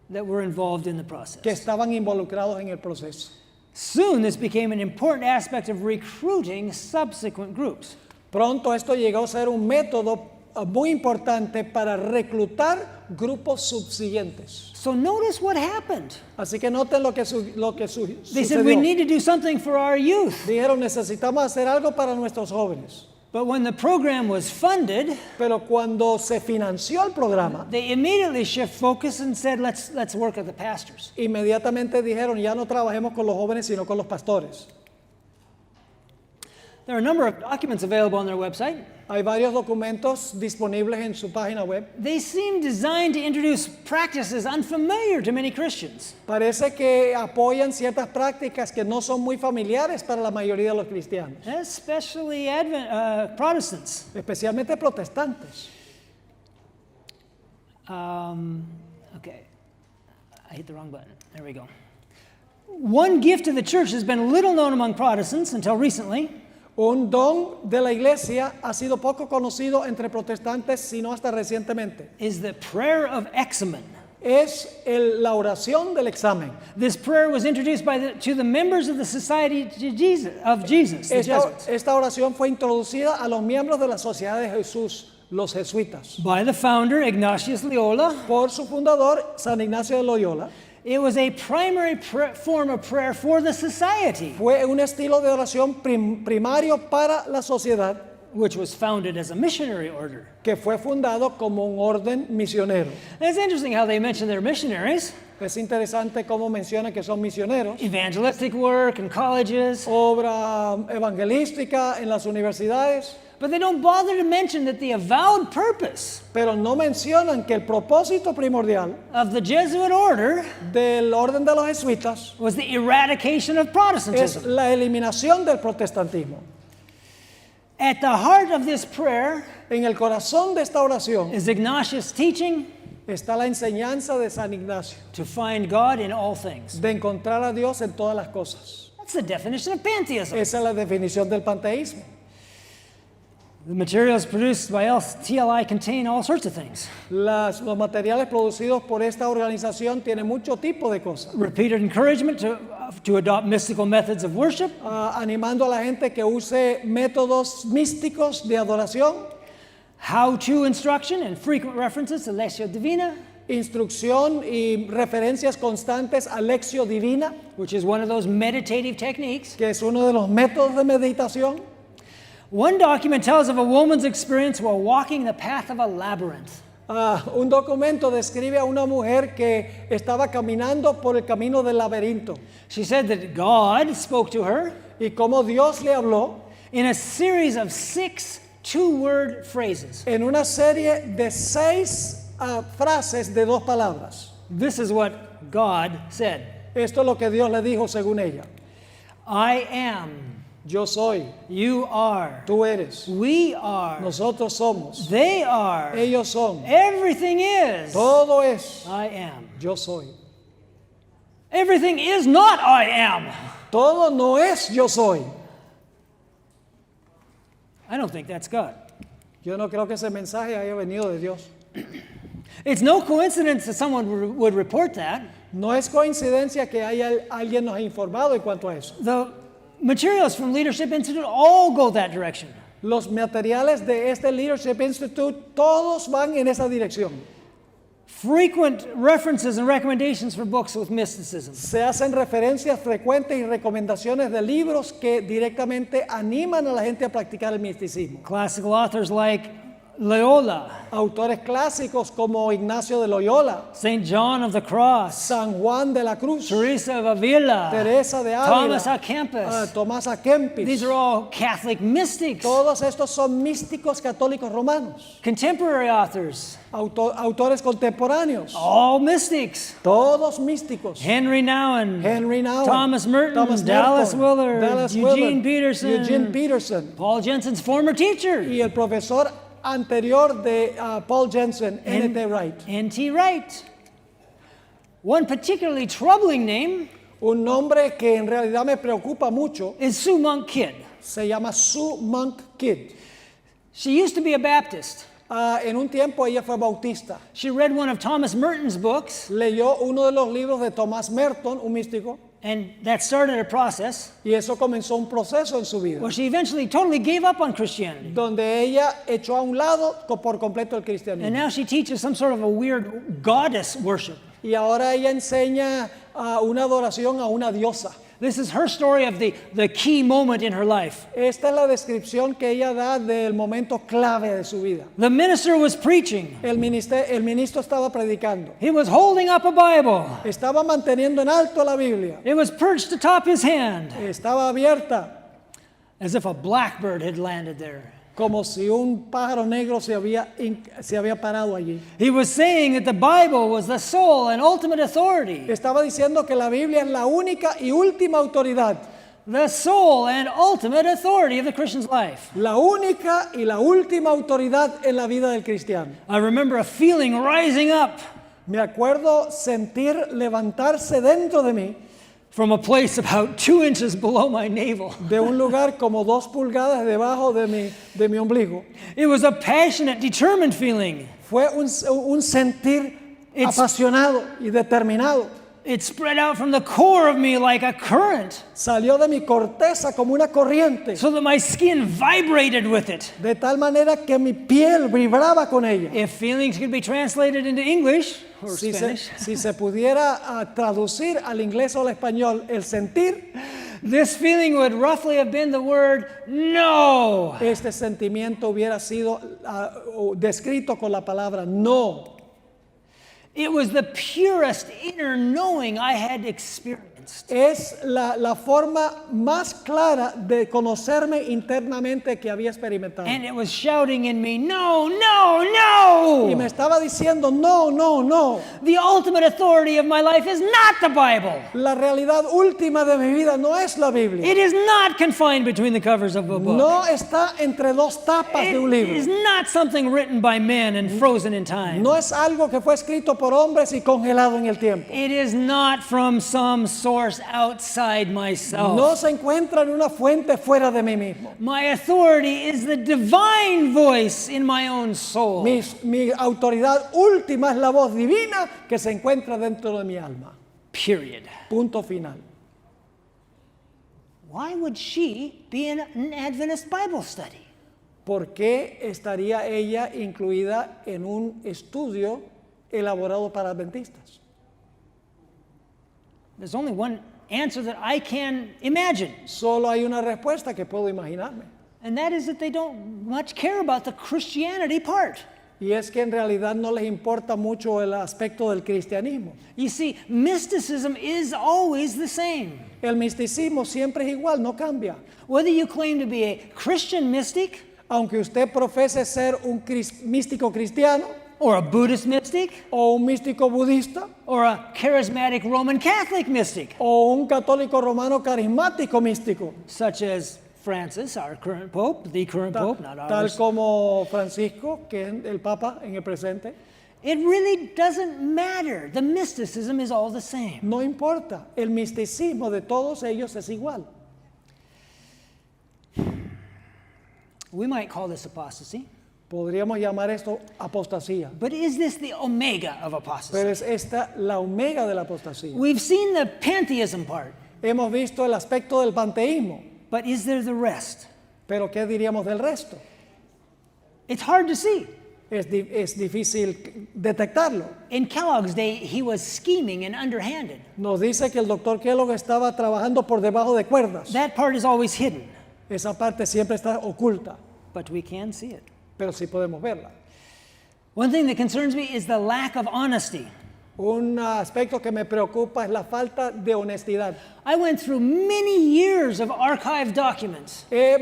that were involved in the que process. estaban involucrados en el proceso. Soon, this became an important aspect of recruiting subsequent groups. Pronto esto llegó a ser un método muy importante para reclutar grupos subsiguientes. So notice what happened. Así que noten lo que They said we sucedió. need to do something for our youth. Dijeron, necesitamos hacer algo para nuestros jóvenes. But when the program was funded, Pero cuando se financió el programa, they immediately shift focus and said, let's work with the pastors. inmediatamente dijeron, ya no trabajemos con los jóvenes, sino con los pastores. There are a number of documents available on their website. Hay varios documentos disponibles en su página web. They seem designed to introduce practices unfamiliar to many Christians. Parece que apoyan ciertas prácticas que no son muy familiares para la mayoría de los cristianos, Especially Protestants. especialmente protestantes. Okay, I hit the wrong button. There we go. One gift of the church has been little known among Protestants until recently. Un don de la iglesia ha sido poco conocido entre protestantes, sino hasta recientemente. Is the prayer of Examen. la oración del examen. This prayer was introduced to the members of the Society of Jesus, the Jesuits, Esta oración fue introducida a los miembros de la Sociedad de Jesús, los jesuitas, by the founder, Ignatius Loyola. por su fundador, San Ignacio de Loyola. It was a primary form of prayer for the society, Fue un estilo de oración primario para la sociedad, which was founded as a missionary order. que fue fundado como un orden misionero. And it's interesting how they mention their missionaries, Es interesante cómo menciona que son misioneros, evangelistic work in colleges, obra evangelística en las universidades, but they don't bother to mention that the avowed purpose pero no mencionan que el propósito primordial of the Jesuit order del orden de los jesuitas was the eradication of es Protestantism. la eliminación del protestantismo. At the heart of this prayer En el corazón de esta oración is Ignatius' teaching está la enseñanza de San Ignacio, to find God in all things. de encontrar a Dios en todas las cosas. That's the definition of pantheism. Esa es la definición del panteísmo. The materials produced by TLI contain all sorts of things. Los materiales producidos por esta organización tienen mucho tipo de cosas. Repeated encouragement to adopt mystical methods of worship, Animando a la gente que use métodos místicos de adoración, how-to instruction and frequent references to Lectio Divina, instrucción y referencias constantes a Lectio Divina, which is one of those meditative techniques. que es uno de los métodos de meditación. One document tells of a woman's experience while walking the path of a labyrinth. Un documento describe a una mujer que estaba caminando por el camino del laberinto She said that God spoke to her y cómo Dios le habló in a series of 6 two-word phrases. en una serie de 6 frases de 2 palabras. This is what God said. Esto es lo que Dios le dijo según ella. I am. Yo soy, You are. tú eres, We are. nosotros somos, They are. ellos son, Everything is. todo es, I am. yo soy. Everything is not I am. Todo no es yo soy. I don't think that's God. Yo no creo que ese mensaje haya venido de Dios. It's no coincidence that someone would report that. No es coincidencia que alguien nos ha informado en cuanto a eso. The materials from Leadership Institute all go that direction. Los materiales de este Leadership Institute, todos van en esa dirección. Frequent references and recommendations for books with mysticism. Se hacen referencias frecuentes y recomendaciones de libros que directamente animan a la gente a practicar el misticismo. Classical authors like Loyola, Autores clásicos como Ignacio de Loyola, St. John of the Cross, San Juan de la Cruz, Teresa of Avila, Teresa de Ávila, Thomas à Kempis. Tomás a Kempis. These are all Catholic mystics. Todos estos son místicos católicos romanos. Contemporary authors, Autores contemporáneos. all mystics. Todos místicos. Henry Nouwen, Henry Nouwen, Thomas Merton, Thomas Dallas Merton, Willard, Dallas Eugene Willard, Peterson, Eugene Peterson Paul Jensen's former teacher, y el profesor anterior de Paul Jensen, N.T. Wright. N.T. Wright. One particularly troubling name Un nombre que en realidad me preocupa mucho is Sue Monk Kidd. se llama Sue Monk Kidd. She used to be a Baptist. En un tiempo ella fue bautista. She read one of Thomas Merton's books, Leyó uno de los libros de Thomas Merton, un místico, and that started a process y eso comenzó un proceso en su vida, where she eventually totally gave up on Christianity. donde ella echó a un lado por completo el And cristianismo. now she teaches some sort of a weird goddess worship. Y ahora ella enseña una adoración a una diosa. This is her story of the key moment in her life. Esta es la descripción que ella da del momento clave de su vida. The minister was preaching. El ministro estaba predicando. He was holding up a Bible. Estaba manteniendo en alto la Biblia. It was perched atop his hand, Estaba abierta, as if a blackbird had landed there. como si un pájaro negro se había parado allí. He was saying that the Bible was the sole and ultimate authority. Estaba diciendo que la Biblia es la única y última autoridad. The sole and ultimate authority of the Christian's life. La única y la última autoridad en la vida del cristiano. I remember a feeling rising up Me acuerdo sentir levantarse dentro de mí, from a place about 2 inches below my navel. de un lugar como 2 pulgadas debajo de mi ombligo. It was a passionate, determined feeling. Fue un sentir It's, apasionado y determinado. it spread out from the core of me like a current, Salió de mi corteza como una corriente, so that my skin vibrated with it. de tal manera que mi piel vibraba con ella. If feelings could be translated into English or Spanish, Si se pudiera traducir al inglés o al español el sentir, this feeling would roughly have been the word no. este sentimiento hubiera sido descrito con la palabra no. It was the purest inner knowing I had experienced. Es la forma más clara de conocerme internamente que había experimentado. And it was shouting in me, no, no, Y me no. estaba diciendo, no, no, no. The ultimate authority of my life is not the Bible. La realidad última de mi vida no es la Biblia. It is not confined between the covers of a book. No está entre dos tapas de un It is libro. not something written by men and frozen in time. No es algo que fue escrito por hombres y congelado en el tiempo. It is not from some source outside myself. No se encuentra en una fuente fuera de mí mismo. My authority is the divine voice in my own soul. Mi autoridad última es la voz divina que se encuentra dentro de mi alma. Period. Punto final. Why would she be in an Adventist Bible study? ¿Por qué estaría ella incluida en un estudio elaborado para adventistas? There's only one answer that I can imagine, Solo hay una respuesta que puedo imaginarme. and that is that they don't much care about the Christianity part. Y es que en realidad no les importa mucho el aspecto del cristianismo. You see, mysticism is always the same. El misticismo siempre es igual, no cambia. Whether you claim to be a Christian mystic Aunque usted profese ser un místico cristiano or a Buddhist mystic o un místico budista or a charismatic Roman Catholic mystic, o un católico romano carismático místico, such as Francis, our current Pope, the current Pope, not tal ours. como Francisco, que es el Papa en el presente, It really doesn't matter. The mysticism is all the same. no importa. El misticismo de todos ellos es igual. We might call this apostasy, Podríamos llamar esto apostasía, but is this the omega of apostasy? pero es esta la omega de la apostasía. We've seen the pantheism part, Hemos visto el aspecto del panteísmo, but is there the rest? pero ¿qué diríamos del resto? It's hard to see. Es difícil detectarlo. In Kellogg's day, he was scheming and underhanded. Nos dice que el doctor Kellogg estaba trabajando por debajo de cuerdas. That part is always hidden, Esa parte siempre está oculta, but we can see it. pero sí podemos verla. One thing that concerns me is the lack of honesty. Un aspecto que me preocupa es la falta de honestidad. I went through many years of archived documents. He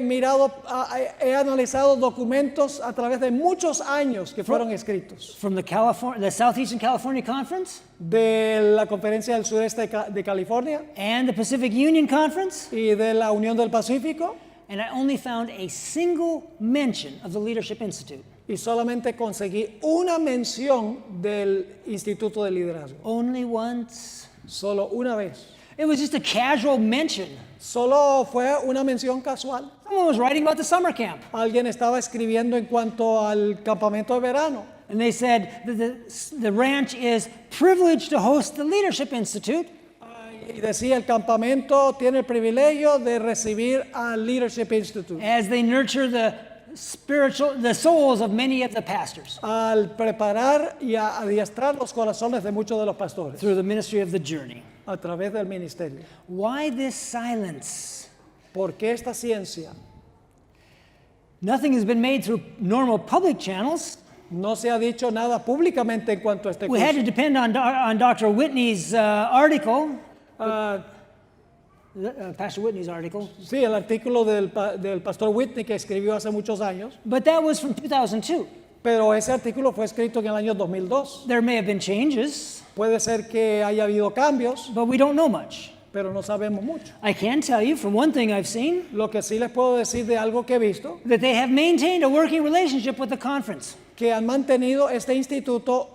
analizado documentos a través de muchos años que fueron escritos. From the Southeastern California Conference De la Conferencia del Sureste de California and the Pacific Union Conference, y de la Unión del Pacífico, and I only found a single mention of the Leadership Institute. y solamente conseguí una mención del Instituto de Liderazgo. Only once. Solo una vez. It was just a casual mention. Solo fue una mención casual. Someone was writing about the summer camp, Alguien estaba escribiendo en cuanto al campamento de verano. and they said that the ranch is privileged to host the Leadership Institute, Y decía, el campamento tiene el privilegio de recibir al Leadership Institute, as they nurture the souls of many of the pastors al preparar y a adiestrar los corazones de muchos de los pastores through the ministry of the journey. a través del ministerio. Why this silence? ¿Por qué esta ciencia? Nothing has been made through normal public channels. No se ha dicho nada públicamente en cuanto a este We had to curso. depend on Dr. Whitney's article, Ah, Pastor Whitney's article, sí, el artículo del pastor Whitney que escribió hace muchos años, but that was from 2002. pero ese artículo fue escrito en el año 2002. There may have been changes, Puede ser que haya habido cambios, but we don't know much. pero no sabemos mucho. I can tell you from one thing I've seen Lo que sí les puedo decir de algo que he visto, that they have maintained a working relationship with the conference. que han mantenido este instituto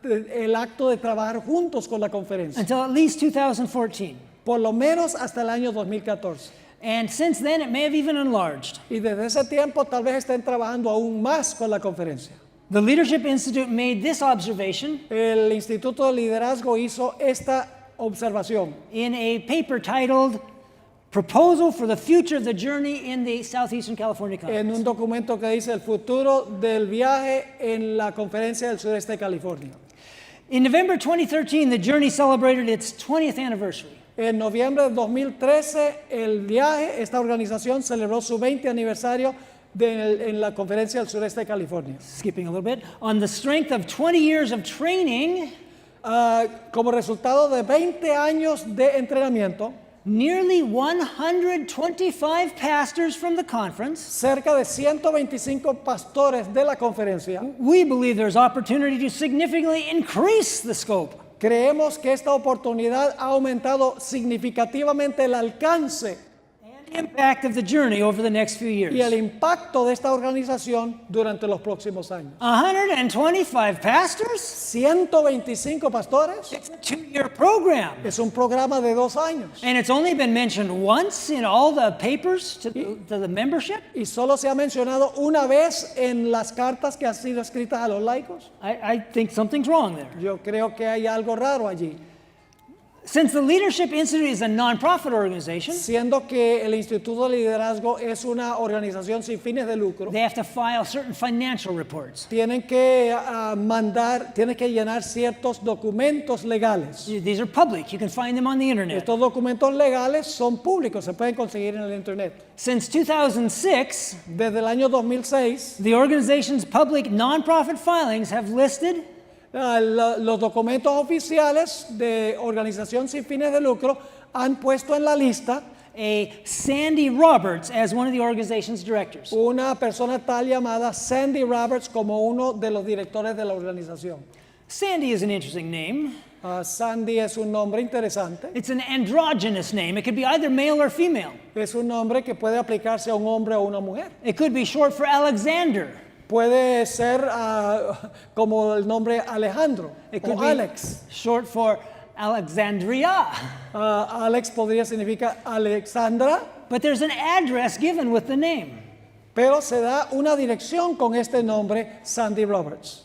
el acto de trabajar juntos con la conferencia, Until at least 2014. por lo menos hasta el año 2014. And since then, it may have even enlarged. Y desde ese tiempo tal vez estén trabajando aún más con la conferencia. The Leadership Institute made this observation el Instituto de Liderazgo hizo esta observación in a paper titled Proposal for the Future of the Journey in the Southeastern California en Conference. un documento que dice el futuro del viaje en la Conferencia del Sureste de California. In November 2013, the journey celebrated its 20th anniversary. En noviembre de 2013, esta organización celebró su 20 aniversario en la Conferencia del Sureste de California. Skipping a little bit, on the strength of 20 years of training, Como resultado de 20 años de entrenamiento, nearly 125 pastors from the conference, cerca de 125 pastores de la conferencia, we believe there's opportunity to significantly increase the scope creemos que esta oportunidad ha aumentado significativamente el alcance and impact of the journey over the next few years. y el impacto de esta organización durante los próximos años. 125 pastors? 125 pastores It's a 2-year program. es un programa de 2 años And it's only been mentioned once in all the papers to the membership. y solo se ha mencionado una vez en las cartas que han sido escritas a los laicos. I think something's wrong there. Yo creo que hay algo raro allí. Since the Leadership Institute is a nonprofit organization, Siendo que el Instituto de Liderazgo es una organización sin fines de lucro, they have to file certain financial reports. tienen que tienen que llenar ciertos documentos legales. These are public. You can find them on the internet. Estos documentos legales son públicos, se pueden conseguir en el internet. Since 2006, Desde el año 2006, the organization's public nonprofit filings have listed los documentos oficiales de organización sin fines de lucro han puesto en la lista a Sandy Roberts as one of the organization's directors. una persona tal llamada Sandy Roberts como uno de los directores de la organización. Sandy is an interesting name. Sandy es un nombre interesante. It's an androgynous name. It could be either male or female. Es un nombre que puede aplicarse a un hombre o una mujer. It could be short for Alexander. Puede ser como el nombre Alejandro It o could be Alex. short for Alexandria. Alex podría significar Alexandra, But there's an address given with the name. pero se da una dirección con este nombre, Sandy Roberts.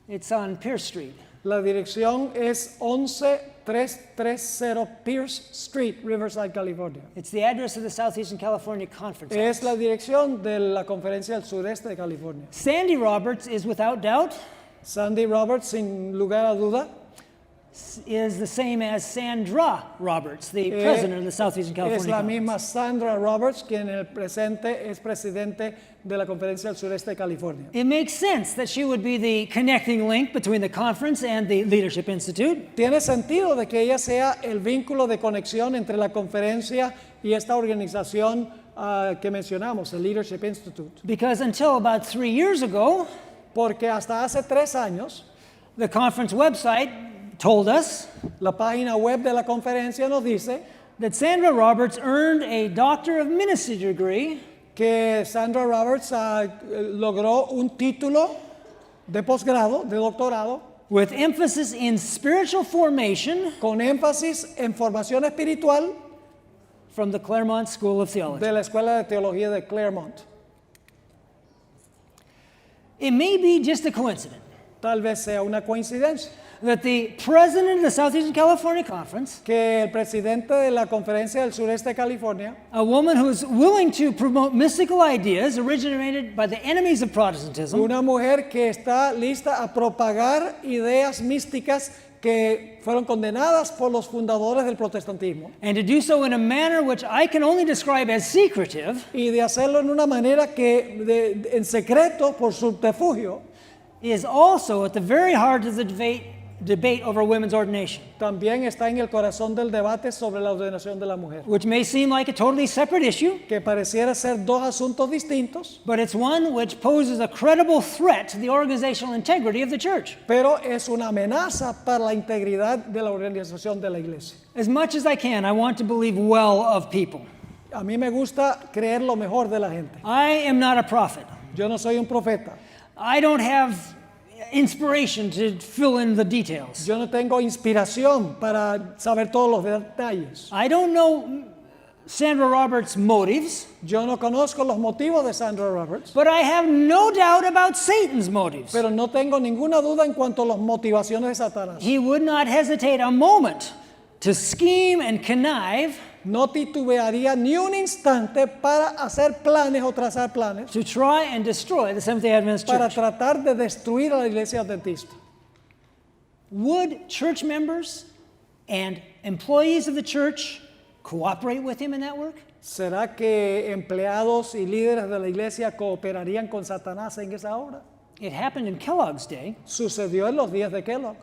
It's on Pierce Street. La dirección es 11330 Pierce Street, Riverside, California. It's the address of the Southeastern California Conference. Es Office. la dirección de la Conferencia del Sureste de California. Sandy Roberts is without doubt Sandy Roberts, sin lugar a duda, is the same as Sandra Roberts, the president of the Southeastern es California la Conference. misma Sandra Roberts, quien en el presente es presidente de la Conferencia del Sureste de California. It makes sense that she would be the connecting link between the conference and the Leadership Institute. Tiene sentido de que ella sea el vínculo de conexión entre la conferencia y esta organización que mencionamos, el Leadership Institute. Because until about 3 years ago, Porque hasta hace 3 años, the conference website told us la página web de la conferencia nos dice that Sandra Roberts earned a Doctor of Ministry degree que Sandra Roberts logró un título de posgrado, de doctorado, with emphasis in spiritual formation con énfasis en formación espiritual from the Claremont School of Theology. de la Escuela de Teología de Claremont. It may be just a coincidence Tal vez sea una coincidencia that the president of the Southeastern California Conference, que el presidente de la Conferencia del Sureste de California, a woman who is willing to promote mystical ideas originated by the enemies of Protestantism, una mujer que está lista a propagar ideas místicas que fueron condenadas por los fundadores del protestantismo and to do so in a manner which I can only describe as secretive, y de hacerlo en una manera que en secreto por subterfugio, is also at the very heart of the debate over women's ordination, también está en el corazón del debate sobre la ordenación de la mujer, which may seem like a totally separate issue, que pareciera ser 2 asuntos distintos, but it's one which poses a credible threat to the organizational integrity of the church. pero es una amenaza para la integridad de la organización de la iglesia. As much as I can, I want to believe well of people. A mí me gusta creer lo mejor de la gente. I am not a prophet. Yo no soy un profeta. I don't have inspiration to fill in the details. Yo no tengo inspiración para saber todos los detalles. I don't know Sandra Roberts' motives, Yo no conozco los motivos de Sandra Roberts, but I have no doubt about Satan's motives. pero no tengo ninguna duda en cuanto a las motivaciones de Satanás. He would not hesitate a moment to scheme and connive No titubearía ni un instante para hacer planes o trazar planes to try and destroy the Seventh-day Adventist para Church. tratar de destruir a la iglesia adventista. Would church members and employees of the church cooperate with him in that work? ¿Será que empleados y líderes de la iglesia cooperarían con Satanás en esa obra? It happened in Kellogg's day. Sucedió en los días de Kellogg.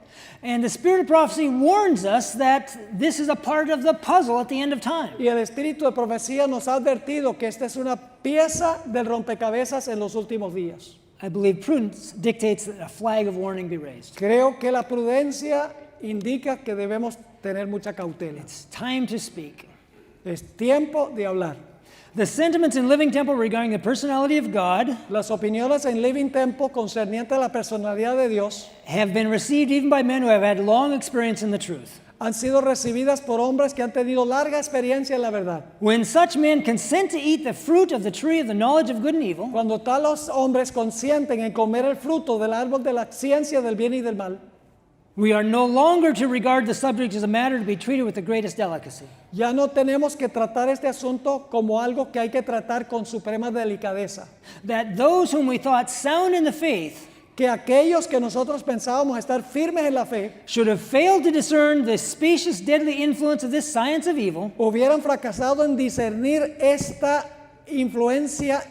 And the Spirit of Prophecy warns us that this is a part of the puzzle at the end of time. Y el espíritu de profecía nos ha advertido que esta es una pieza del rompecabezas en los últimos días. I believe prudence dictates that a flag of warning be raised. Creo que la prudencia indica que debemos tener mucha cautela. It's time to speak. Es tiempo de hablar. The sentiments in Living Temple regarding the personality of God Las opiniones en Living Temple concernientes a la personalidad de Dios have been received even by men who have had long experience in the truth. han sido recibidas por hombres que han tenido larga experiencia en la verdad. When such men consent to eat the fruit of the tree of the knowledge of good and evil, Cuando talos hombres consienten en comer el fruto del árbol de la ciencia del bien y del mal, we are no longer to regard the subject as a matter to be treated with the greatest delicacy. ya no tenemos que tratar este asunto como algo que hay que tratar con suprema delicadeza. That those whom we thought sound in the faith Que aquellos que nosotros pensábamos estar firmes en la fe should have failed to discern the specious, deadly influence of this science of evil, hubieran fracasado en discernir esta influencia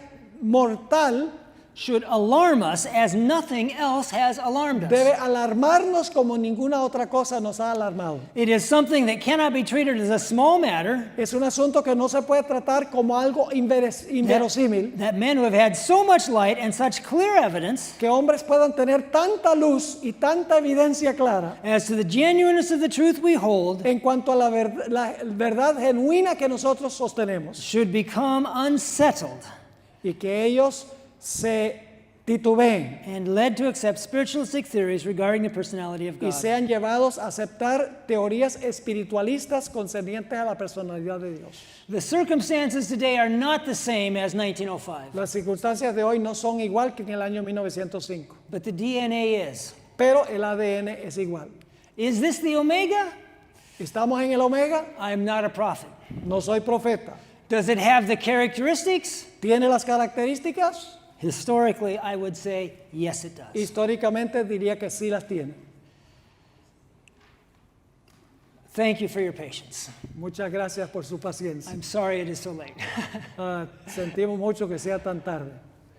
mortal, should alarm us as nothing else has alarmed us. debe alarmarnos como ninguna otra cosa nos ha alarmado. It is something that cannot be treated as a small matter, Es un asunto que no se puede tratar como algo inverosímil, that men who have had so much light and such clear evidence que hombres puedan tener tanta luz y tanta evidencia clara as to the genuineness of the truth we hold en cuanto a la verdad genuina que nosotros sostenemos, should become unsettled y que ellos se titubeen and led to accept spiritualistic theories regarding the personality of y God. sean llevados a aceptar teorías espiritualistas concernientes a la personalidad de Dios. The circumstances today are not the same as 1905, Las circunstancias de hoy no son igual que en el año 1905, but the DNA is. pero el ADN es igual. Is this the Omega? ¿Estamos en el Omega? I am not a prophet. No soy profeta. Does it have the characteristics? ¿Tiene las características? Historically, I would say yes, it does. Históricamente diría que sí las tiene. Thank you for your patience. Muchas gracias por su paciencia. I'm sorry it is so late. Sentimos mucho que sea tan tarde.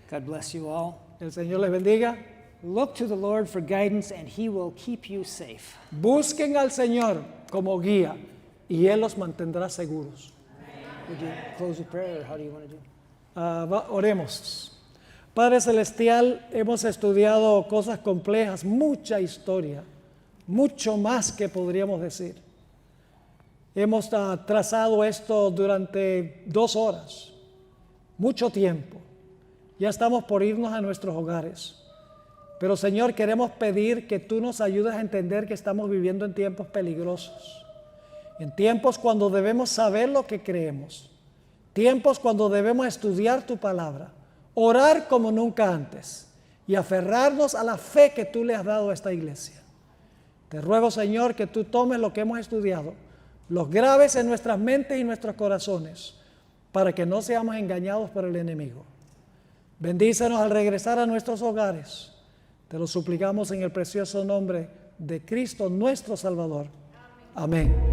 God bless you all. El Señor les bendiga. Look to the Lord for guidance, and He will keep you safe. Busquen al Señor como guía y Él los mantendrá seguros. Would you close with prayer, or how do you want to do? Oremos. Padre Celestial, hemos estudiado cosas complejas, mucha historia, mucho más que podríamos decir. Hemos trazado esto durante 2 horas, mucho tiempo. Ya estamos por irnos a nuestros hogares. Pero Señor, queremos pedir que tú nos ayudes a entender que estamos viviendo en tiempos peligrosos. En tiempos cuando debemos saber lo que creemos. Tiempos cuando debemos estudiar tu palabra. Orar como nunca antes. Y aferrarnos a la fe que tú le has dado a esta iglesia. Te ruego, Señor, que tú tomes lo que hemos estudiado, los grabes en nuestras mentes y nuestros corazones, para que no seamos engañados por el enemigo. Bendícenos al regresar a nuestros hogares. Te lo suplicamos en el precioso nombre de Cristo nuestro Salvador. Amén.